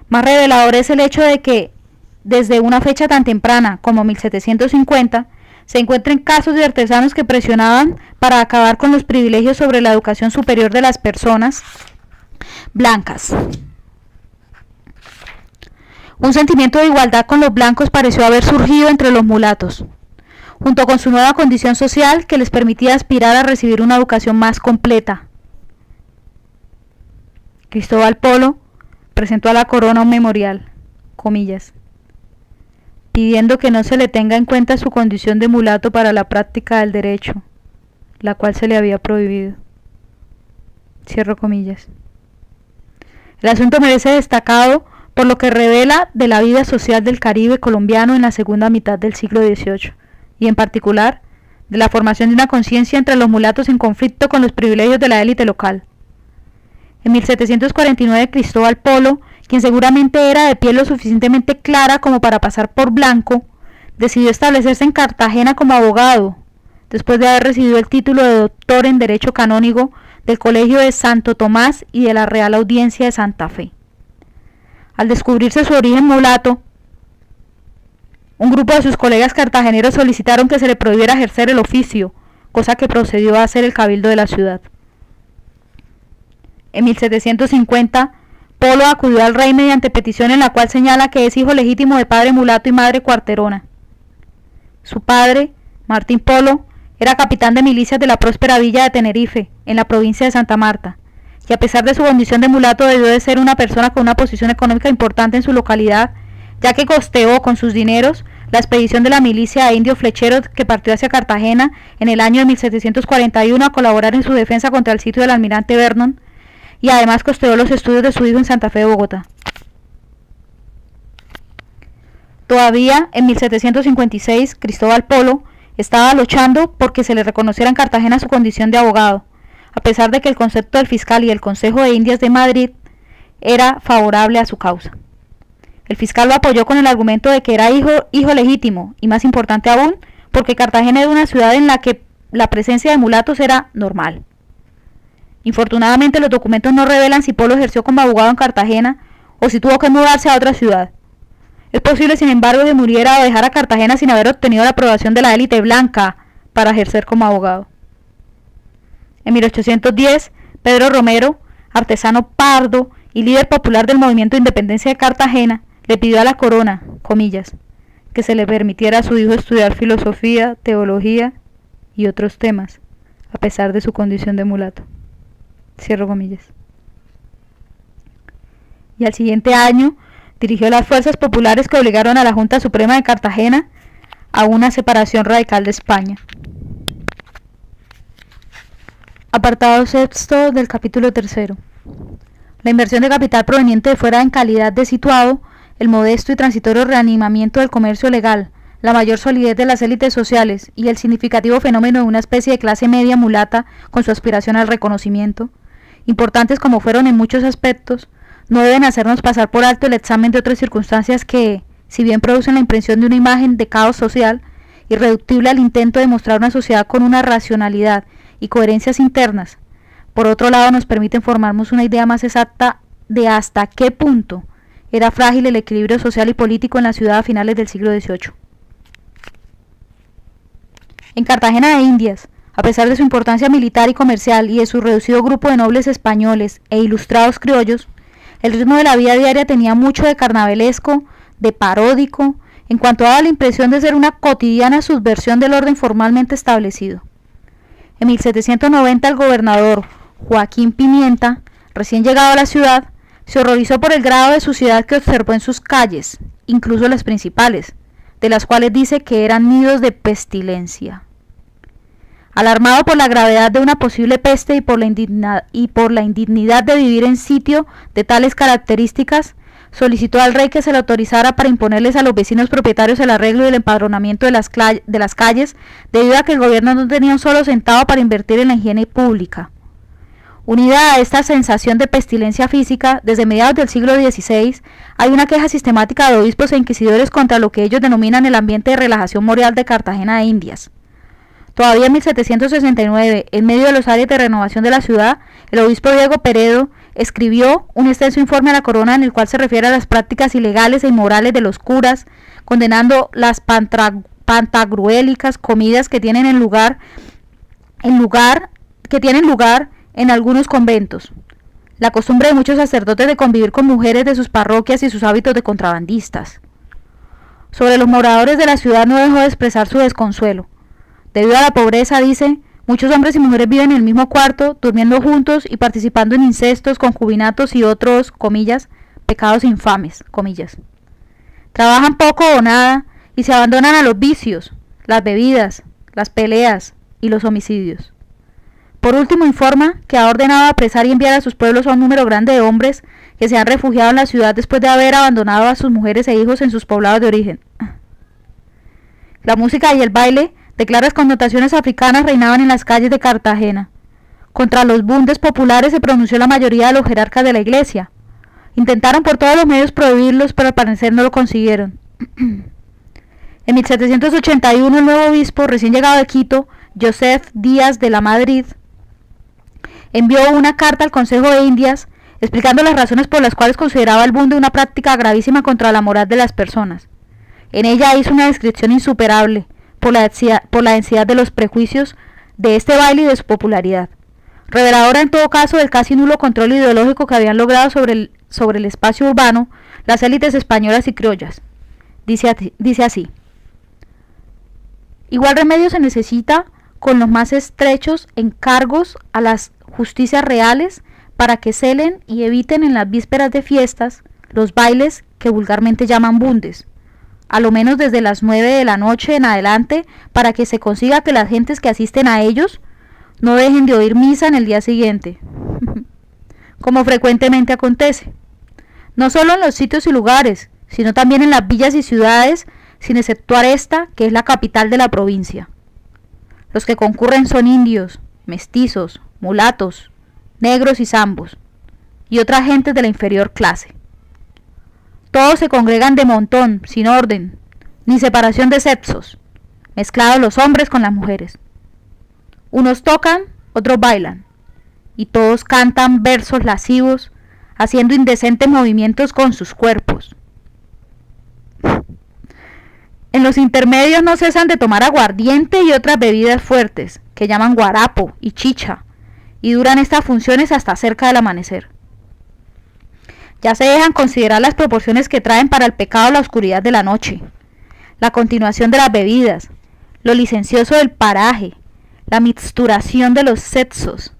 Más revelador es el hecho de que, desde una fecha tan temprana como 1750, se encuentren casos de artesanos que presionaban para acabar con los privilegios sobre la educación superior de las personas blancas. Un sentimiento de igualdad con los blancos pareció haber surgido entre los mulatos, junto con su nueva condición social que les permitía aspirar a recibir una educación más completa. Cristóbal Polo presentó a la corona un memorial, comillas, pidiendo que no se le tenga en cuenta su condición de mulato para la práctica del derecho, la cual se le había prohibido. Cierro comillas. El asunto merece destacado por lo que revela de la vida social del Caribe colombiano en la segunda mitad del siglo XVIII, y en particular, de la formación de una conciencia entre los mulatos en conflicto con los privilegios de la élite local. En 1749, Cristóbal Polo, quien seguramente era de piel lo suficientemente clara como para pasar por blanco, decidió establecerse en Cartagena como abogado, después de haber recibido el título de doctor en Derecho Canónico del Colegio de Santo Tomás y de la Real Audiencia de Santa Fe. Al descubrirse su origen mulato, un grupo de sus colegas cartageneros solicitaron que se le prohibiera ejercer el oficio, cosa que procedió a hacer el cabildo de la ciudad. En 1750, Polo acudió al rey mediante petición en la cual señala que es hijo legítimo de padre mulato y madre cuarterona. Su padre, Martín Polo, era capitán de milicias de la próspera villa de Tenerife, en la provincia de Santa Marta, y a pesar de su condición de mulato debió de ser una persona con una posición económica importante en su localidad, ya que costeó con sus dineros la expedición de la milicia de indios flecheros que partió hacia Cartagena en el año de 1741 a colaborar en su defensa contra el sitio del almirante Vernon, y además costeó los estudios de su hijo en Santa Fe de Bogotá. Todavía en 1756, Cristóbal Polo Estaba luchando porque se le reconociera en Cartagena su condición de abogado, a pesar de que el concepto del fiscal y el Consejo de Indias de Madrid era favorable a su causa. El fiscal lo apoyó con el argumento de que era hijo legítimo, y más importante aún, porque Cartagena era una ciudad en la que la presencia de mulatos era normal. Infortunadamente, los documentos no revelan si Polo ejerció como abogado en Cartagena o si tuvo que mudarse a otra ciudad. Es posible, sin embargo, que muriera o dejara Cartagena sin haber obtenido la aprobación de la élite blanca para ejercer como abogado. En 1810, Pedro Romero, artesano pardo y líder popular del movimiento de independencia de Cartagena, le pidió a la corona, comillas, que se le permitiera a su hijo estudiar filosofía, teología y otros temas, a pesar de su condición de mulato. Cierro comillas. Y al siguiente año dirigió las fuerzas populares que obligaron a la Junta Suprema de Cartagena a una separación radical de España. Apartado sexto del capítulo tercero. La inversión de capital proveniente de fuera en calidad de situado, el modesto y transitorio reanimamiento del comercio legal, la mayor solidez de las élites sociales y el significativo fenómeno de una especie de clase media mulata con su aspiración al reconocimiento, importantes como fueron en muchos aspectos, no deben hacernos pasar por alto el examen de otras circunstancias que, si bien producen la impresión de una imagen de caos social, irreductible al intento de mostrar una sociedad con una racionalidad y coherencias internas, por otro lado nos permiten formarnos una idea más exacta de hasta qué punto era frágil el equilibrio social y político en la ciudad a finales del siglo XVIII. En Cartagena de Indias, a pesar de su importancia militar y comercial y de su reducido grupo de nobles españoles e ilustrados criollos, el ritmo de la vida diaria tenía mucho de carnavalesco, de paródico, en cuanto daba la impresión de ser una cotidiana subversión del orden formalmente establecido. En 1790 el gobernador Joaquín Pimienta, recién llegado a la ciudad, se horrorizó por el grado de suciedad que observó en sus calles, incluso las principales, de las cuales dice que eran nidos de pestilencia. Alarmado por la gravedad de una posible peste y por la indignidad de vivir en sitio de tales características, solicitó al rey que se le autorizara para imponerles a los vecinos propietarios el arreglo y el empadronamiento de las calles, debido a que el gobierno no tenía un solo centavo para invertir en la higiene pública. Unida a esta sensación de pestilencia física, desde mediados del siglo XVI hay una queja sistemática de obispos e inquisidores contra lo que ellos denominan el ambiente de relajación moral de Cartagena de Indias. Todavía en 1769, en medio de los áreas de renovación de la ciudad, el obispo Diego Peredo escribió un extenso informe a la corona en el cual se refiere a las prácticas ilegales e inmorales de los curas, condenando las pantagruélicas comidas que tienen lugar en algunos conventos, la costumbre de muchos sacerdotes de convivir con mujeres de sus parroquias y sus hábitos de contrabandistas. Sobre los moradores de la ciudad no dejó de expresar su desconsuelo. Debido a la pobreza, dice, muchos hombres y mujeres viven en el mismo cuarto, durmiendo juntos y participando en incestos, concubinatos y otros, comillas, pecados infames, comillas. Trabajan poco o nada y se abandonan a los vicios, las bebidas, las peleas y los homicidios. Por último, informa que ha ordenado apresar y enviar a sus pueblos a un número grande de hombres que se han refugiado en la ciudad después de haber abandonado a sus mujeres e hijos en sus poblados de origen. La música y el baile de claras connotaciones africanas reinaban en las calles de Cartagena. Contra los bundes populares se pronunció la mayoría de los jerarcas de la iglesia. Intentaron por todos los medios prohibirlos, pero al parecer no lo consiguieron. En 1781 el nuevo obispo, recién llegado de Quito, Joseph Díaz de la Madrid, envió una carta al Consejo de Indias explicando las razones por las cuales consideraba el bunde una práctica gravísima contra la moral de las personas. En ella hizo una descripción insuperable por la densidad de los prejuicios de este baile y de su popularidad, reveladora en todo caso del casi nulo control ideológico que habían logrado sobre el espacio urbano las élites españolas y criollas. Dice así: igual remedio se necesita con los más estrechos encargos a las justicias reales para que celen y eviten en las vísperas de fiestas los bailes que vulgarmente llaman bundes, a lo menos desde las 9 de la noche en adelante, para que se consiga que las gentes que asisten a ellos no dejen de oír misa en el día siguiente, como frecuentemente acontece, no solo en los sitios y lugares, sino también en las villas y ciudades, sin exceptuar esta, que es la capital de la provincia. Los que concurren son indios, mestizos, mulatos, negros y zambos, y otras gentes de la inferior clase. Todos se congregan de montón, sin orden, ni separación de sexos, mezclados los hombres con las mujeres. Unos tocan, otros bailan, y todos cantan versos lascivos, haciendo indecentes movimientos con sus cuerpos. En los intermedios no cesan de tomar aguardiente y otras bebidas fuertes, que llaman guarapo y chicha, y duran estas funciones hasta cerca del amanecer. Ya se dejan considerar las proporciones que traen para el pecado la oscuridad de la noche, la continuación de las bebidas, lo licencioso del paraje, la mixturación de los sexos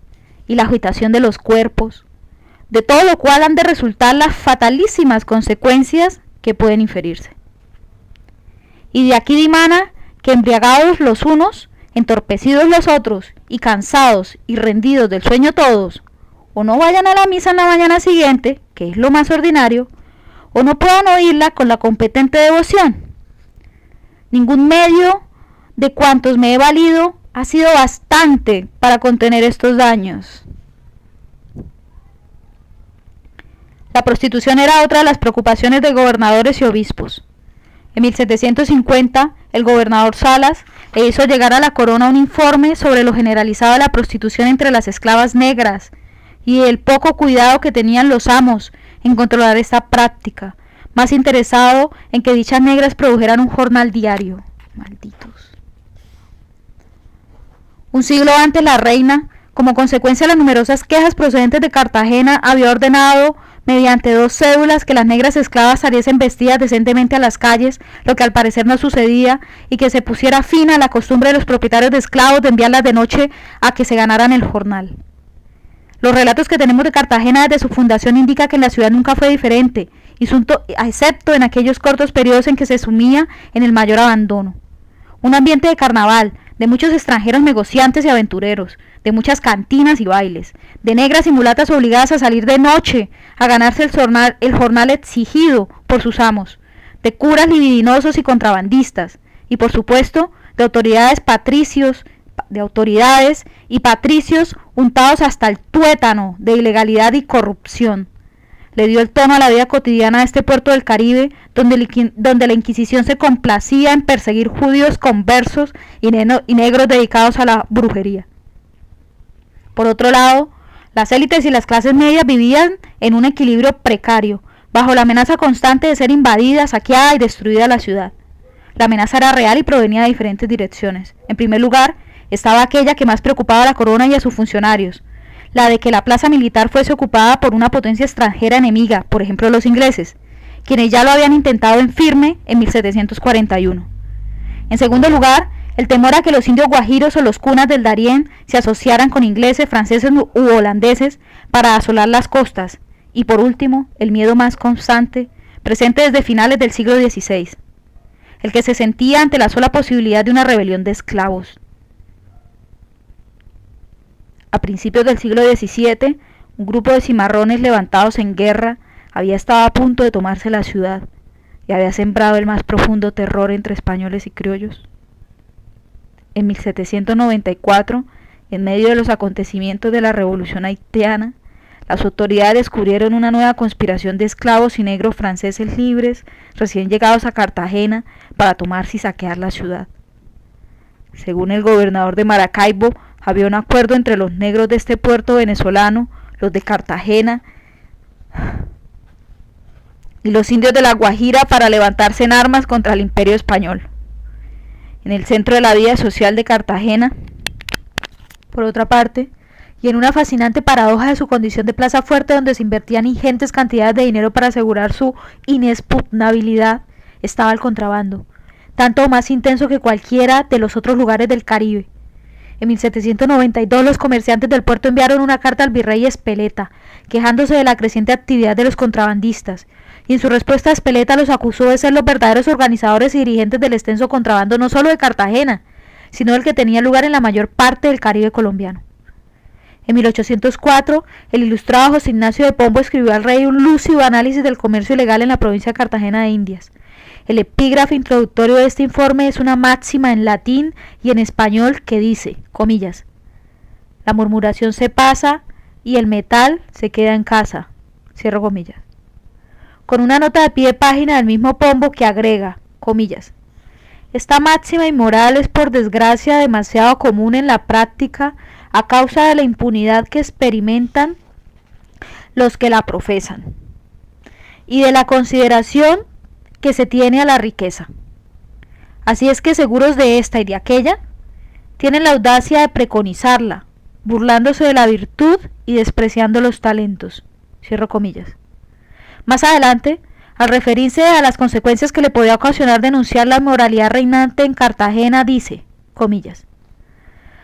y la agitación de los cuerpos, de todo lo cual han de resultar las fatalísimas consecuencias que pueden inferirse. Y de aquí dimana que embriagados los unos, entorpecidos los otros, y cansados y rendidos del sueño todos, o no vayan a la misa en la mañana siguiente, que es lo más ordinario, o no puedan oírla con la competente devoción. Ningún medio de cuantos me he valido ha sido bastante para contener estos daños. La prostitución era otra de las preocupaciones de gobernadores y obispos. En 1750, el gobernador Salas le hizo llegar a la corona un informe sobre lo generalizado de la prostitución entre las esclavas negras y el poco cuidado que tenían los amos en controlar esta práctica, más interesado en que dichas negras produjeran un jornal diario. Malditos. Un siglo antes, la reina, como consecuencia de las numerosas quejas procedentes de Cartagena, había ordenado mediante 2 cédulas que las negras esclavas saliesen vestidas decentemente a las calles, lo que al parecer no sucedía, y que se pusiera fin a la costumbre de los propietarios de esclavos de enviarlas de noche a que se ganaran el jornal. Los relatos que tenemos de Cartagena desde su fundación indican que en la ciudad nunca fue diferente, excepto en aquellos cortos periodos en que se sumía en el mayor abandono. Un ambiente de carnaval, de muchos extranjeros negociantes y aventureros, de muchas cantinas y bailes, de negras y mulatas obligadas a salir de noche a ganarse el jornal exigido por sus amos, de curas libidinosos y contrabandistas, y por supuesto de autoridades y patricios untados hasta el tuétano de ilegalidad y corrupción. Le dio el tono a la vida cotidiana de este puerto del Caribe, donde la Inquisición se complacía en perseguir judíos conversos y negros dedicados a la brujería. Por otro lado, las élites y las clases medias vivían en un equilibrio precario, bajo la amenaza constante de ser invadida, saqueada y destruida la ciudad. La amenaza era real y provenía de diferentes direcciones. En primer lugar, estaba aquella que más preocupaba a la corona y a sus funcionarios, la de que la plaza militar fuese ocupada por una potencia extranjera enemiga, por ejemplo los ingleses, quienes ya lo habían intentado en Firme en 1741. En segundo lugar, el temor a que los indios guajiros o los cunas del Darién se asociaran con ingleses, franceses u holandeses para asolar las costas. Y por último, el miedo más constante, presente desde finales del siglo XVI, el que se sentía ante la sola posibilidad de una rebelión de esclavos. A principios del siglo XVII, un grupo de cimarrones levantados en guerra había estado a punto de tomarse la ciudad y había sembrado el más profundo terror entre españoles y criollos. En 1794, en medio de los acontecimientos de la Revolución haitiana, las autoridades descubrieron una nueva conspiración de esclavos y negros franceses libres recién llegados a Cartagena para tomarse y saquear la ciudad. Según el gobernador de Maracaibo, había un acuerdo entre los negros de este puerto venezolano, los de Cartagena y los indios de la Guajira para levantarse en armas contra el imperio español. En el centro de la vida social de Cartagena, por otra parte, y en una fascinante paradoja de su condición de plaza fuerte donde se invertían ingentes cantidades de dinero para asegurar su inexpugnabilidad, estaba el contrabando, tanto más intenso que cualquiera de los otros lugares del Caribe. En 1792 los comerciantes del puerto enviaron una carta al virrey Espeleta, quejándose de la creciente actividad de los contrabandistas, y en su respuesta Espeleta los acusó de ser los verdaderos organizadores y dirigentes del extenso contrabando no solo de Cartagena, sino del que tenía lugar en la mayor parte del Caribe colombiano. En 1804, el ilustrado José Ignacio de Pombo escribió al rey un lúcido análisis del comercio ilegal en la provincia de Cartagena de Indias. El epígrafe introductorio de este informe es una máxima en latín y en español que dice, comillas, la murmuración se pasa y el metal se queda en casa, cierro comillas. Con una nota de pie de página del mismo Pombo que agrega, comillas, esta máxima inmoral es por desgracia demasiado común en la práctica a causa de la impunidad que experimentan los que la profesan y de la consideración que se tiene a la riqueza. Así es que seguros de esta y de aquella, tienen la audacia de preconizarla, burlándose de la virtud y despreciando los talentos. Cierro comillas. Más adelante, al referirse a las consecuencias que le podía ocasionar denunciar la inmoralidad reinante en Cartagena, dice, comillas,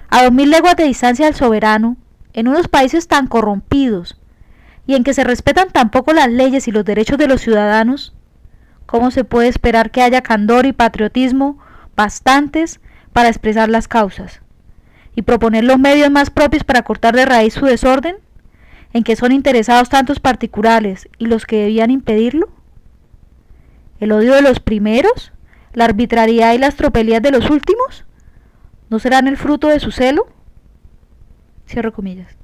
a 2000 leguas de distancia del soberano, en unos países tan corrompidos y en que se respetan tan poco las leyes y los derechos de los ciudadanos, ¿cómo se puede esperar que haya candor y patriotismo bastantes para expresar las causas y proponer los medios más propios para cortar de raíz su desorden, en que son interesados tantos particulares y los que debían impedirlo? ¿El odio de los primeros, la arbitrariedad y las tropelías de los últimos, no serán el fruto de su celo? Cierro comillas.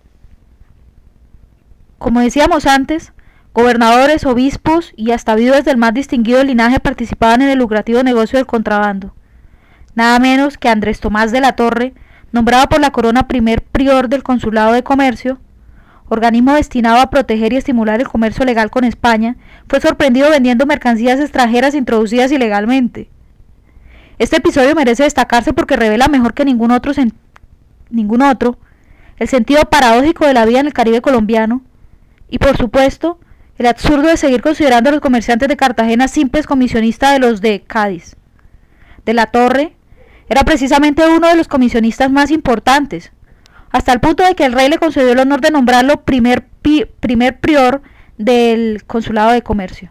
Como decíamos antes, gobernadores, obispos y hasta viudas del más distinguido linaje participaban en el lucrativo negocio del contrabando. Nada menos que Andrés Tomás de la Torre, nombrado por la corona primer prior del Consulado de Comercio, organismo destinado a proteger y estimular el comercio legal con España, fue sorprendido vendiendo mercancías extranjeras introducidas ilegalmente. Este episodio merece destacarse porque revela mejor que ningún otro el sentido paradójico de la vida en el Caribe colombiano y, por supuesto, el absurdo de seguir considerando a los comerciantes de Cartagena simples comisionistas de los de Cádiz. De la Torre era precisamente uno de los comisionistas más importantes, hasta el punto de que el rey le concedió el honor de nombrarlo primer prior del Consulado de Comercio,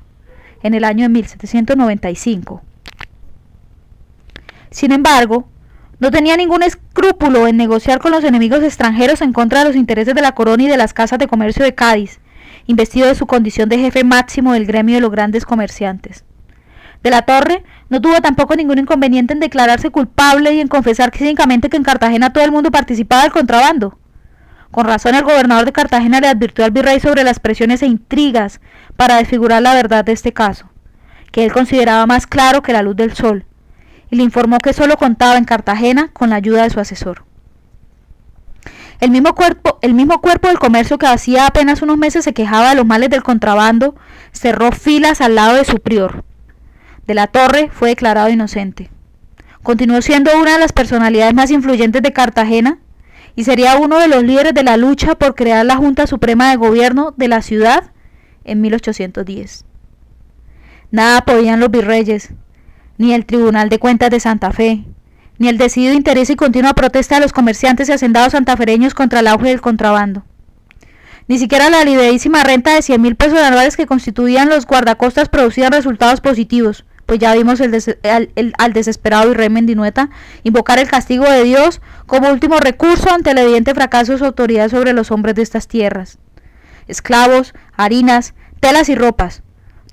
en el año de 1795. Sin embargo, no tenía ningún escrúpulo en negociar con los enemigos extranjeros en contra de los intereses de la corona y de las casas de comercio de Cádiz, investido de su condición de jefe máximo del gremio de los grandes comerciantes. De la Torre no tuvo tampoco ningún inconveniente en declararse culpable y en confesar cínicamente que en Cartagena todo el mundo participaba del contrabando. Con razón el gobernador de Cartagena le advirtió al virrey sobre las presiones e intrigas para desfigurar la verdad de este caso, que él consideraba más claro que la luz del sol, y le informó que solo contaba en Cartagena con la ayuda de su asesor. El mismo cuerpo del comercio que hacía apenas unos meses se quejaba de los males del contrabando, cerró filas al lado de su prior. De la Torre fue declarado inocente. Continuó siendo una de las personalidades más influyentes de Cartagena y sería uno de los líderes de la lucha por crear la Junta Suprema de Gobierno de la ciudad en 1810. Nada podían los virreyes, ni el Tribunal de Cuentas de Santa Fe, ni el decidido interés y continua protesta de los comerciantes y hacendados santafereños contra el auge del contrabando. Ni siquiera la liderísima renta de 100.000 pesos anuales que constituían los guardacostas producían resultados positivos, pues ya vimos al desesperado virrey Mendinueta invocar el castigo de Dios como último recurso ante el evidente fracaso de su autoridad sobre los hombres de estas tierras. Esclavos, harinas, telas y ropas,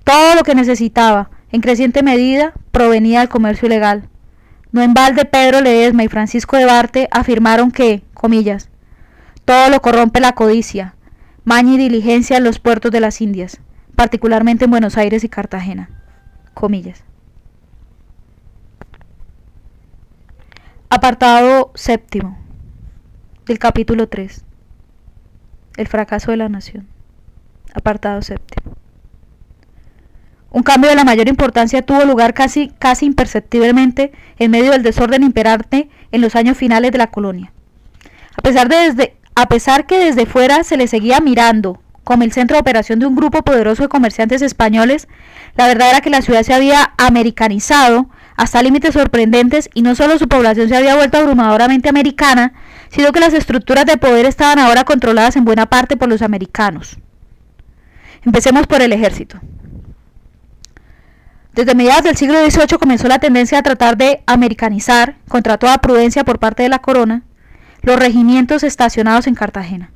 todo lo que necesitaba, en creciente medida, provenía del comercio ilegal. No en balde Pedro Ledesma y Francisco de Barte afirmaron que, comillas, todo lo corrompe la codicia, maña y diligencia en los puertos de las Indias, particularmente en Buenos Aires y Cartagena, comillas. Apartado séptimo del capítulo 3. El fracaso de la nación. Apartado séptimo. Un cambio de la mayor importancia tuvo lugar casi imperceptiblemente en medio del desorden imperante en los años finales de la colonia. A pesar que desde fuera se le seguía mirando como el centro de operación de un grupo poderoso de comerciantes españoles, la verdad era que la ciudad se había americanizado hasta límites sorprendentes y no solo su población se había vuelto abrumadoramente americana, sino que las estructuras de poder estaban ahora controladas en buena parte por los americanos. Empecemos por el ejército. Desde mediados del siglo XVIII comenzó la tendencia a tratar de americanizar, contra toda prudencia por parte de la corona, los regimientos estacionados en Cartagena.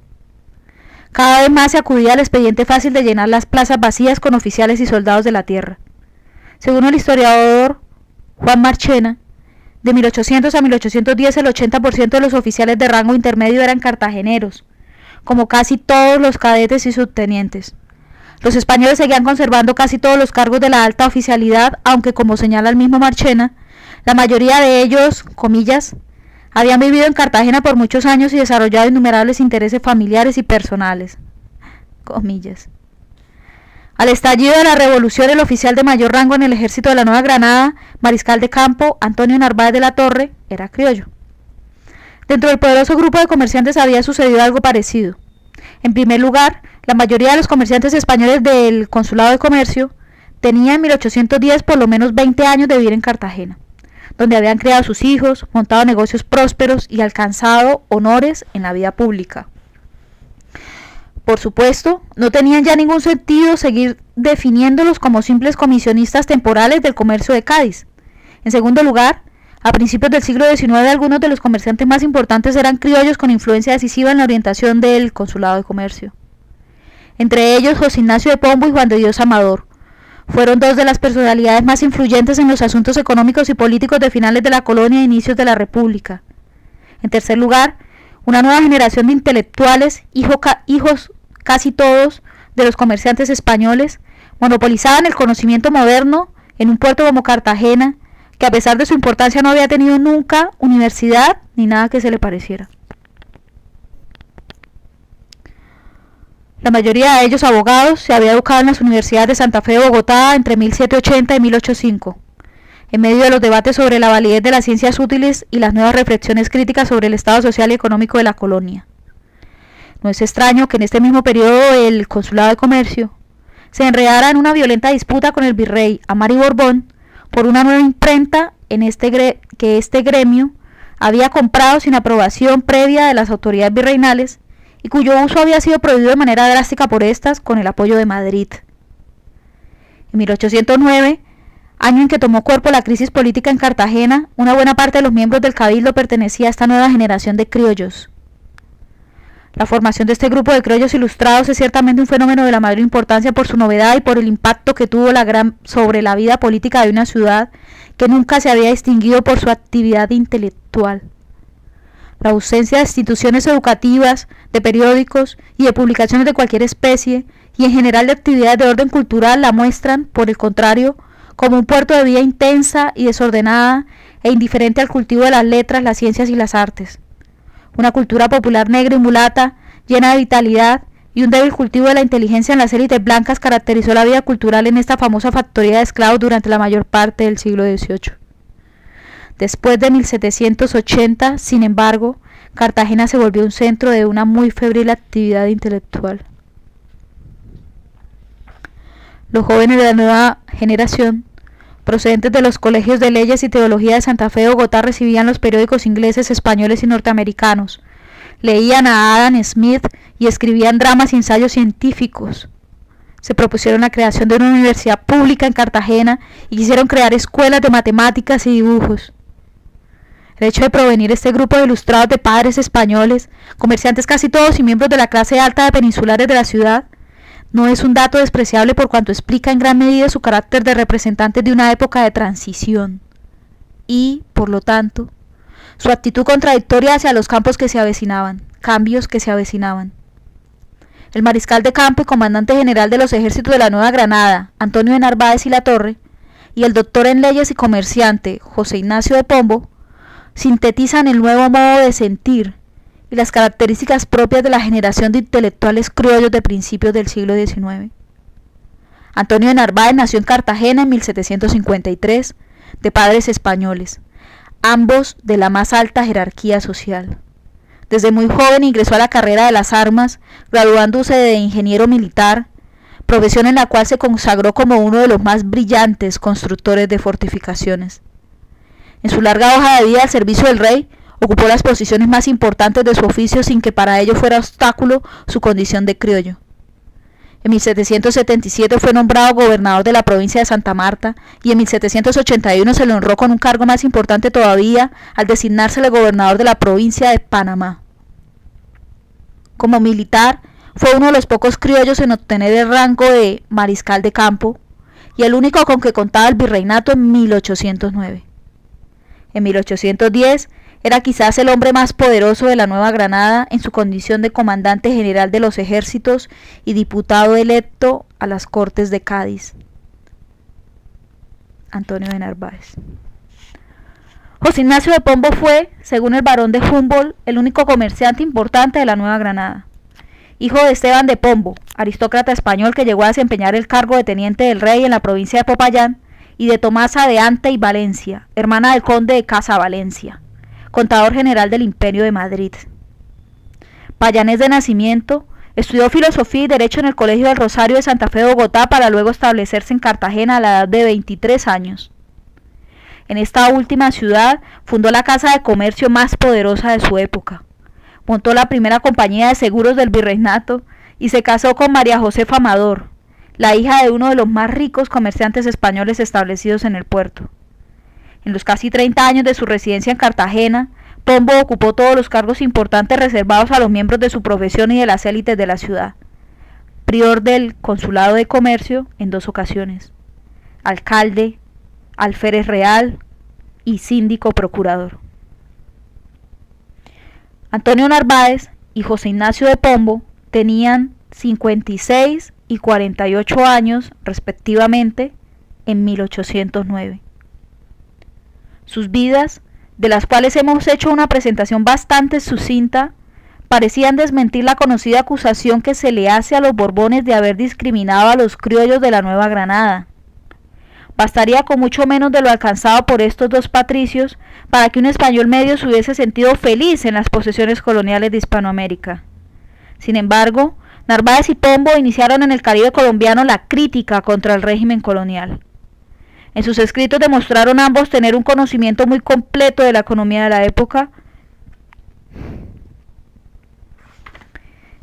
Cada vez más se acudía al expediente fácil de llenar las plazas vacías con oficiales y soldados de la tierra. Según el historiador Juan Marchena, de 1800 a 1810 el 80% de los oficiales de rango intermedio eran cartageneros, como casi todos los cadetes y subtenientes. Los españoles seguían conservando casi todos los cargos de la alta oficialidad, aunque, como señala el mismo Marchena, la mayoría de ellos, comillas, habían vivido en Cartagena por muchos años y desarrollado innumerables intereses familiares y personales, comillas. Al estallido de la revolución, el oficial de mayor rango en el ejército de la Nueva Granada, mariscal de campo Antonio Narváez de la Torre, era criollo. Dentro del poderoso grupo de comerciantes había sucedido algo parecido. En primer lugar, la mayoría de los comerciantes españoles del Consulado de Comercio tenían en 1810 por lo menos 20 años de vivir en Cartagena, donde habían criado a sus hijos, montado negocios prósperos y alcanzado honores en la vida pública. Por supuesto, no tenían ya ningún sentido seguir definiéndolos como simples comisionistas temporales del comercio de Cádiz. En segundo lugar, a principios del siglo XIX, algunos de los comerciantes más importantes eran criollos con influencia decisiva en la orientación del Consulado de Comercio. Entre ellos, José Ignacio de Pombo y Juan de Dios Amador. Fueron dos de las personalidades más influyentes en los asuntos económicos y políticos de finales de la colonia e inicios de la República. En tercer lugar, una nueva generación de intelectuales, hijos casi todos de los comerciantes españoles, monopolizaban el conocimiento moderno en un puerto como Cartagena, que a pesar de su importancia no había tenido nunca universidad ni nada que se le pareciera. La mayoría de ellos abogados, se había educado en las universidades de Santa Fe de Bogotá entre 1780 y 1805. En medio de los debates sobre la validez de las ciencias útiles y las nuevas reflexiones críticas sobre el estado social y económico de la colonia. No es extraño que en este mismo periodo el Consulado de Comercio se enredara en una violenta disputa con el virrey Amari Borbón por una nueva imprenta que este gremio había comprado sin aprobación previa de las autoridades virreinales y cuyo uso había sido prohibido de manera drástica por estas con el apoyo de Madrid. En 1809, año en que tomó cuerpo la crisis política en Cartagena, una buena parte de los miembros del cabildo pertenecía a esta nueva generación de criollos. La formación de este grupo de criollos ilustrados es ciertamente un fenómeno de la mayor importancia por su novedad y por el impacto que tuvo sobre la vida política de una ciudad que nunca se había distinguido por su actividad intelectual. La ausencia de instituciones educativas, de periódicos y de publicaciones de cualquier especie, y en general de actividades de orden cultural, la muestran, por el contrario, como un puerto de vida intensa y desordenada e indiferente al cultivo de las letras, las ciencias y las artes. Una cultura popular negra y mulata, llena de vitalidad, y un débil cultivo de la inteligencia en las élites blancas caracterizó la vida cultural en esta famosa factoría de esclavos durante la mayor parte del siglo XVIII. Después de 1780, sin embargo, Cartagena se volvió un centro de una muy febril actividad intelectual. Los jóvenes de la nueva generación, procedentes de los colegios de leyes y teología de Santa Fe de Bogotá, recibían los periódicos ingleses, españoles y norteamericanos, leían a Adam Smith y escribían dramas y ensayos científicos. Se propusieron la creación de una universidad pública en Cartagena y quisieron crear escuelas de matemáticas y dibujos. El hecho de provenir este grupo de ilustrados de padres españoles, comerciantes casi todos y miembros de la clase alta de peninsulares de la ciudad, no es un dato despreciable por cuanto explica en gran medida su carácter de representantes de una época de transición y, por lo tanto, su actitud contradictoria hacia los cambios que se avecinaban. El mariscal de campo y comandante general de los ejércitos de la Nueva Granada, Antonio de Narváez y la Torre, y el doctor en leyes y comerciante, José Ignacio de Pombo, sintetizan el nuevo modo de sentir y las características propias de la generación de intelectuales criollos de principios del siglo XIX. Antonio de Narváez nació en Cartagena en 1753, de padres españoles, ambos de la más alta jerarquía social. Desde muy joven ingresó a la carrera de las armas, graduándose de ingeniero militar, profesión en la cual se consagró como uno de los más brillantes constructores de fortificaciones. En su larga hoja de vida al servicio del rey, ocupó las posiciones más importantes de su oficio sin que para ello fuera obstáculo su condición de criollo. En 1777 fue nombrado gobernador de la provincia de Santa Marta y en 1781 se le honró con un cargo más importante todavía al designársele gobernador de la provincia de Panamá. Como militar, fue uno de los pocos criollos en obtener el rango de mariscal de campo y el único con que contaba el virreinato en 1809. En 1810 era quizás el hombre más poderoso de la Nueva Granada en su condición de comandante general de los ejércitos y diputado electo a las Cortes de Cádiz. Antonio de Narváez. José Ignacio de Pombo fue, según el barón de Humboldt, el único comerciante importante de la Nueva Granada. Hijo de Esteban de Pombo, aristócrata español que llegó a desempeñar el cargo de teniente del rey en la provincia de Popayán, y de Tomasa de Ante y Valencia, hermana del conde de Casa Valencia, contador general del Imperio de Madrid. Payanés de nacimiento, estudió filosofía y derecho en el Colegio del Rosario de Santa Fe de Bogotá para luego establecerse en Cartagena a la edad de 23 años. En esta última ciudad fundó la casa de comercio más poderosa de su época. Montó la primera compañía de seguros del virreinato y se casó con María Josefa Amador, la hija de uno de los más ricos comerciantes españoles establecidos en el puerto. En los casi 30 años de su residencia en Cartagena, Pombo ocupó todos los cargos importantes reservados a los miembros de su profesión y de las élites de la ciudad. Prior del Consulado de Comercio en 2 ocasiones, alcalde, alférez real y síndico procurador. Antonio Narváez y José Ignacio de Pombo tenían 56 y 48 años respectivamente en 1809. Sus vidas, de las cuales hemos hecho una presentación bastante sucinta, parecían desmentir la conocida acusación que se le hace a los Borbones de haber discriminado a los criollos de la Nueva Granada. Bastaría con mucho menos de lo alcanzado por estos 2 patricios para que un español medio se hubiese sentido feliz en las posesiones coloniales de Hispanoamérica. Sin embargo, Narváez y Pombo iniciaron en el Caribe colombiano la crítica contra el régimen colonial. En sus escritos demostraron ambos tener un conocimiento muy completo de la economía de la época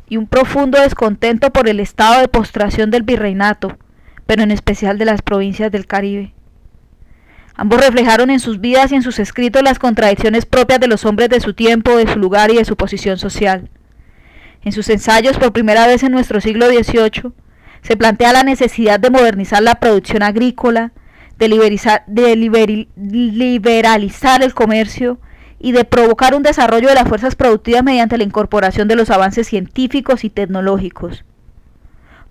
y un profundo descontento por el estado de postración del virreinato, pero en especial de las provincias del Caribe. Ambos reflejaron en sus vidas y en sus escritos las contradicciones propias de los hombres de su tiempo, de su lugar y de su posición social. En sus ensayos, por primera vez en nuestro siglo XVIII, se plantea la necesidad de modernizar la producción agrícola, de liberalizar el comercio y de provocar un desarrollo de las fuerzas productivas mediante la incorporación de los avances científicos y tecnológicos.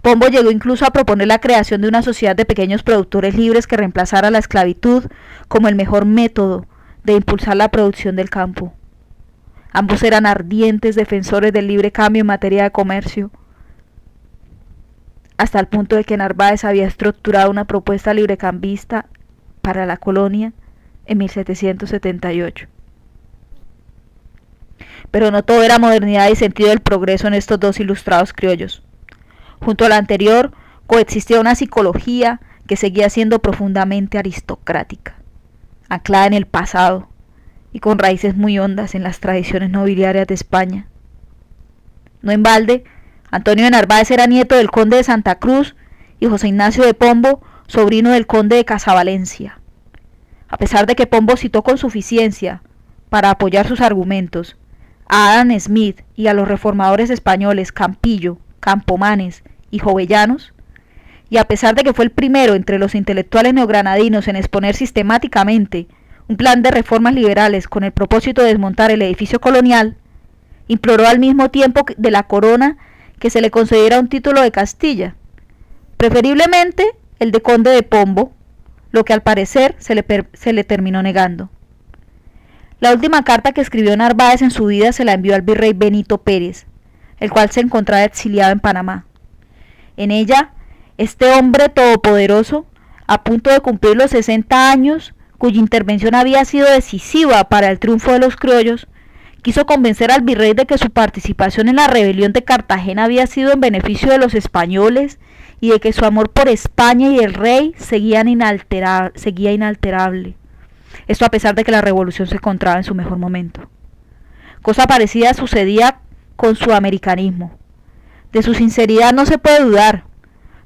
Pombo llegó incluso a proponer la creación de una sociedad de pequeños productores libres que reemplazara la esclavitud como el mejor método de impulsar la producción del campo. Ambos eran ardientes defensores del libre cambio en materia de comercio, hasta el punto de que Narváez había estructurado una propuesta librecambista para la colonia en 1778. Pero no todo era modernidad y sentido del progreso en estos 2 ilustrados criollos. Junto a la anterior, coexistía una psicología que seguía siendo profundamente aristocrática, anclada en el pasado y con raíces muy hondas en las tradiciones nobiliarias de España. No en balde, Antonio de Narváez era nieto del conde de Santa Cruz y José Ignacio de Pombo, sobrino del conde de Casa Valencia. A pesar de que Pombo citó con suficiencia, para apoyar sus argumentos, a Adam Smith y a los reformadores españoles Campillo, Campomanes y Jovellanos, y a pesar de que fue el primero entre los intelectuales neogranadinos en exponer sistemáticamente un plan de reformas liberales con el propósito de desmontar el edificio colonial, imploró al mismo tiempo de la corona que se le concediera un título de Castilla, preferiblemente el de conde de Pombo, lo que al parecer se le terminó negando. La última carta que escribió Narváez en su vida se la envió al virrey Benito Pérez, el cual se encontraba exiliado en Panamá. En ella, este hombre todopoderoso, a punto de cumplir los 60 años, cuya intervención había sido decisiva para el triunfo de los criollos, quiso convencer al virrey de que su participación en la rebelión de Cartagena había sido en beneficio de los españoles y de que su amor por España y el rey seguía inalterable. Esto a pesar de que la revolución se encontraba en su mejor momento. Cosa parecida sucedía con su americanismo. De su sinceridad no se puede dudar,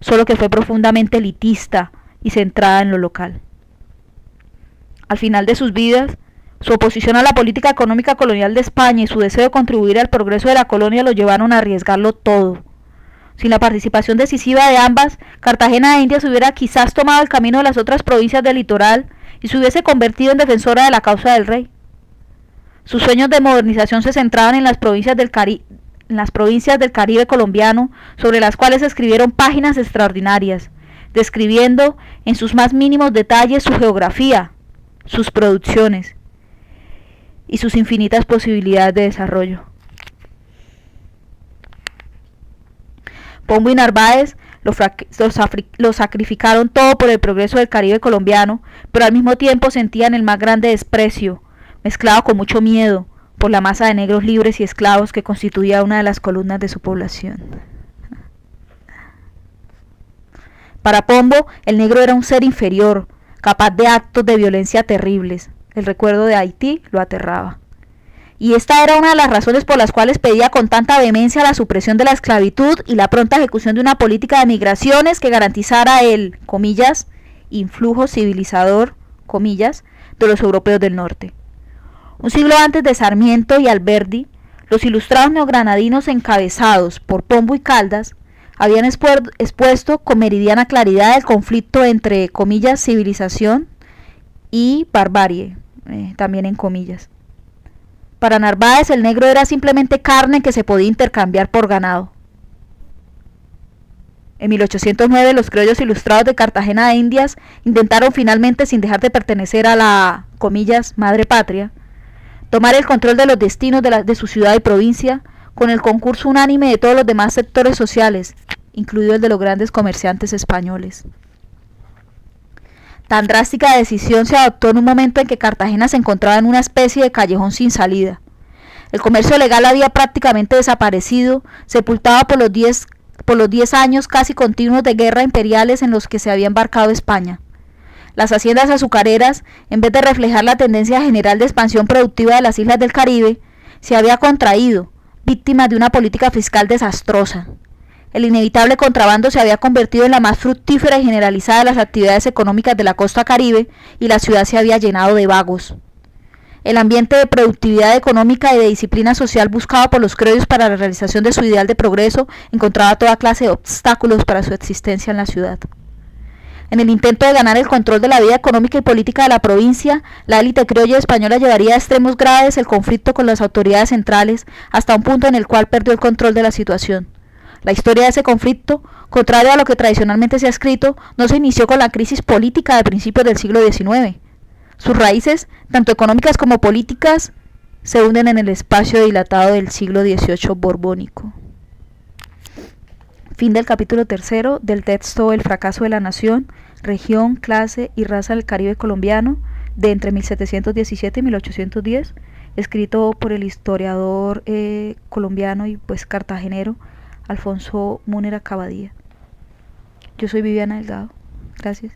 solo que fue profundamente elitista y centrada en lo local. Al final de sus vidas, su oposición a la política económica colonial de España y su deseo de contribuir al progreso de la colonia lo llevaron a arriesgarlo todo. Sin la participación decisiva de ambas, Cartagena de Indias hubiera quizás tomado el camino de las otras provincias del litoral y se hubiese convertido en defensora de la causa del rey. Sus sueños de modernización se centraban en las provincias del Caribe colombiano, sobre las cuales escribieron páginas extraordinarias, describiendo en sus más mínimos detalles su geografía, sus producciones y sus infinitas posibilidades de desarrollo. Pombo y Narváez lo sacrificaron todo por el progreso del Caribe colombiano, pero al mismo tiempo sentían el más grande desprecio, mezclado con mucho miedo, por la masa de negros libres y esclavos que constituía una de las columnas de su población. Para Pombo, el negro era un ser inferior, capaz de actos de violencia terribles. El recuerdo de Haití lo aterraba. Y esta era una de las razones por las cuales pedía con tanta vehemencia la supresión de la esclavitud y la pronta ejecución de una política de migraciones que garantizara el, comillas, influjo civilizador, comillas, de los europeos del norte. Un siglo antes de Sarmiento y Alberdi, los ilustrados neogranadinos encabezados por Pombo y Caldas habían expuesto con meridiana claridad el conflicto entre, comillas, civilización y barbarie, también en comillas. Para Narváez el negro era simplemente carne que se podía intercambiar por ganado. En 1809 los criollos ilustrados de Cartagena de Indias intentaron finalmente, sin dejar de pertenecer a la, comillas, madre patria, tomar el control de los destinos de su ciudad y provincia, con el concurso unánime de todos los demás sectores sociales, incluido el de los grandes comerciantes españoles. Tan drástica decisión se adoptó en un momento en que Cartagena se encontraba en una especie de callejón sin salida. El comercio legal había prácticamente desaparecido, sepultado por los 10 años casi continuos de guerra imperiales en los que se había embarcado España. Las haciendas azucareras, en vez de reflejar la tendencia general de expansión productiva de las islas del Caribe, se había contraído, víctimas de una política fiscal desastrosa. El inevitable contrabando se había convertido en la más fructífera y generalizada de las actividades económicas de la costa caribe y la ciudad se había llenado de vagos. El ambiente de productividad económica y de disciplina social buscado por los criollos para la realización de su ideal de progreso encontraba toda clase de obstáculos para su existencia en la ciudad. En el intento de ganar el control de la vida económica y política de la provincia, la élite criolla española llevaría a extremos graves el conflicto con las autoridades centrales hasta un punto en el cual perdió el control de la situación. La historia de ese conflicto, contrario a lo que tradicionalmente se ha escrito, no se inició con la crisis política de principios del siglo XIX. Sus raíces, tanto económicas como políticas, se hunden en el espacio dilatado del siglo XVIII borbónico. Fin del capítulo 3 del texto El fracaso de la nación, región, clase y raza del Caribe colombiano, de entre 1717 y 1810, escrito por el historiador colombiano y cartagenero Alfonso Múnera Cavadía. Yo soy Viviana Delgado. Gracias.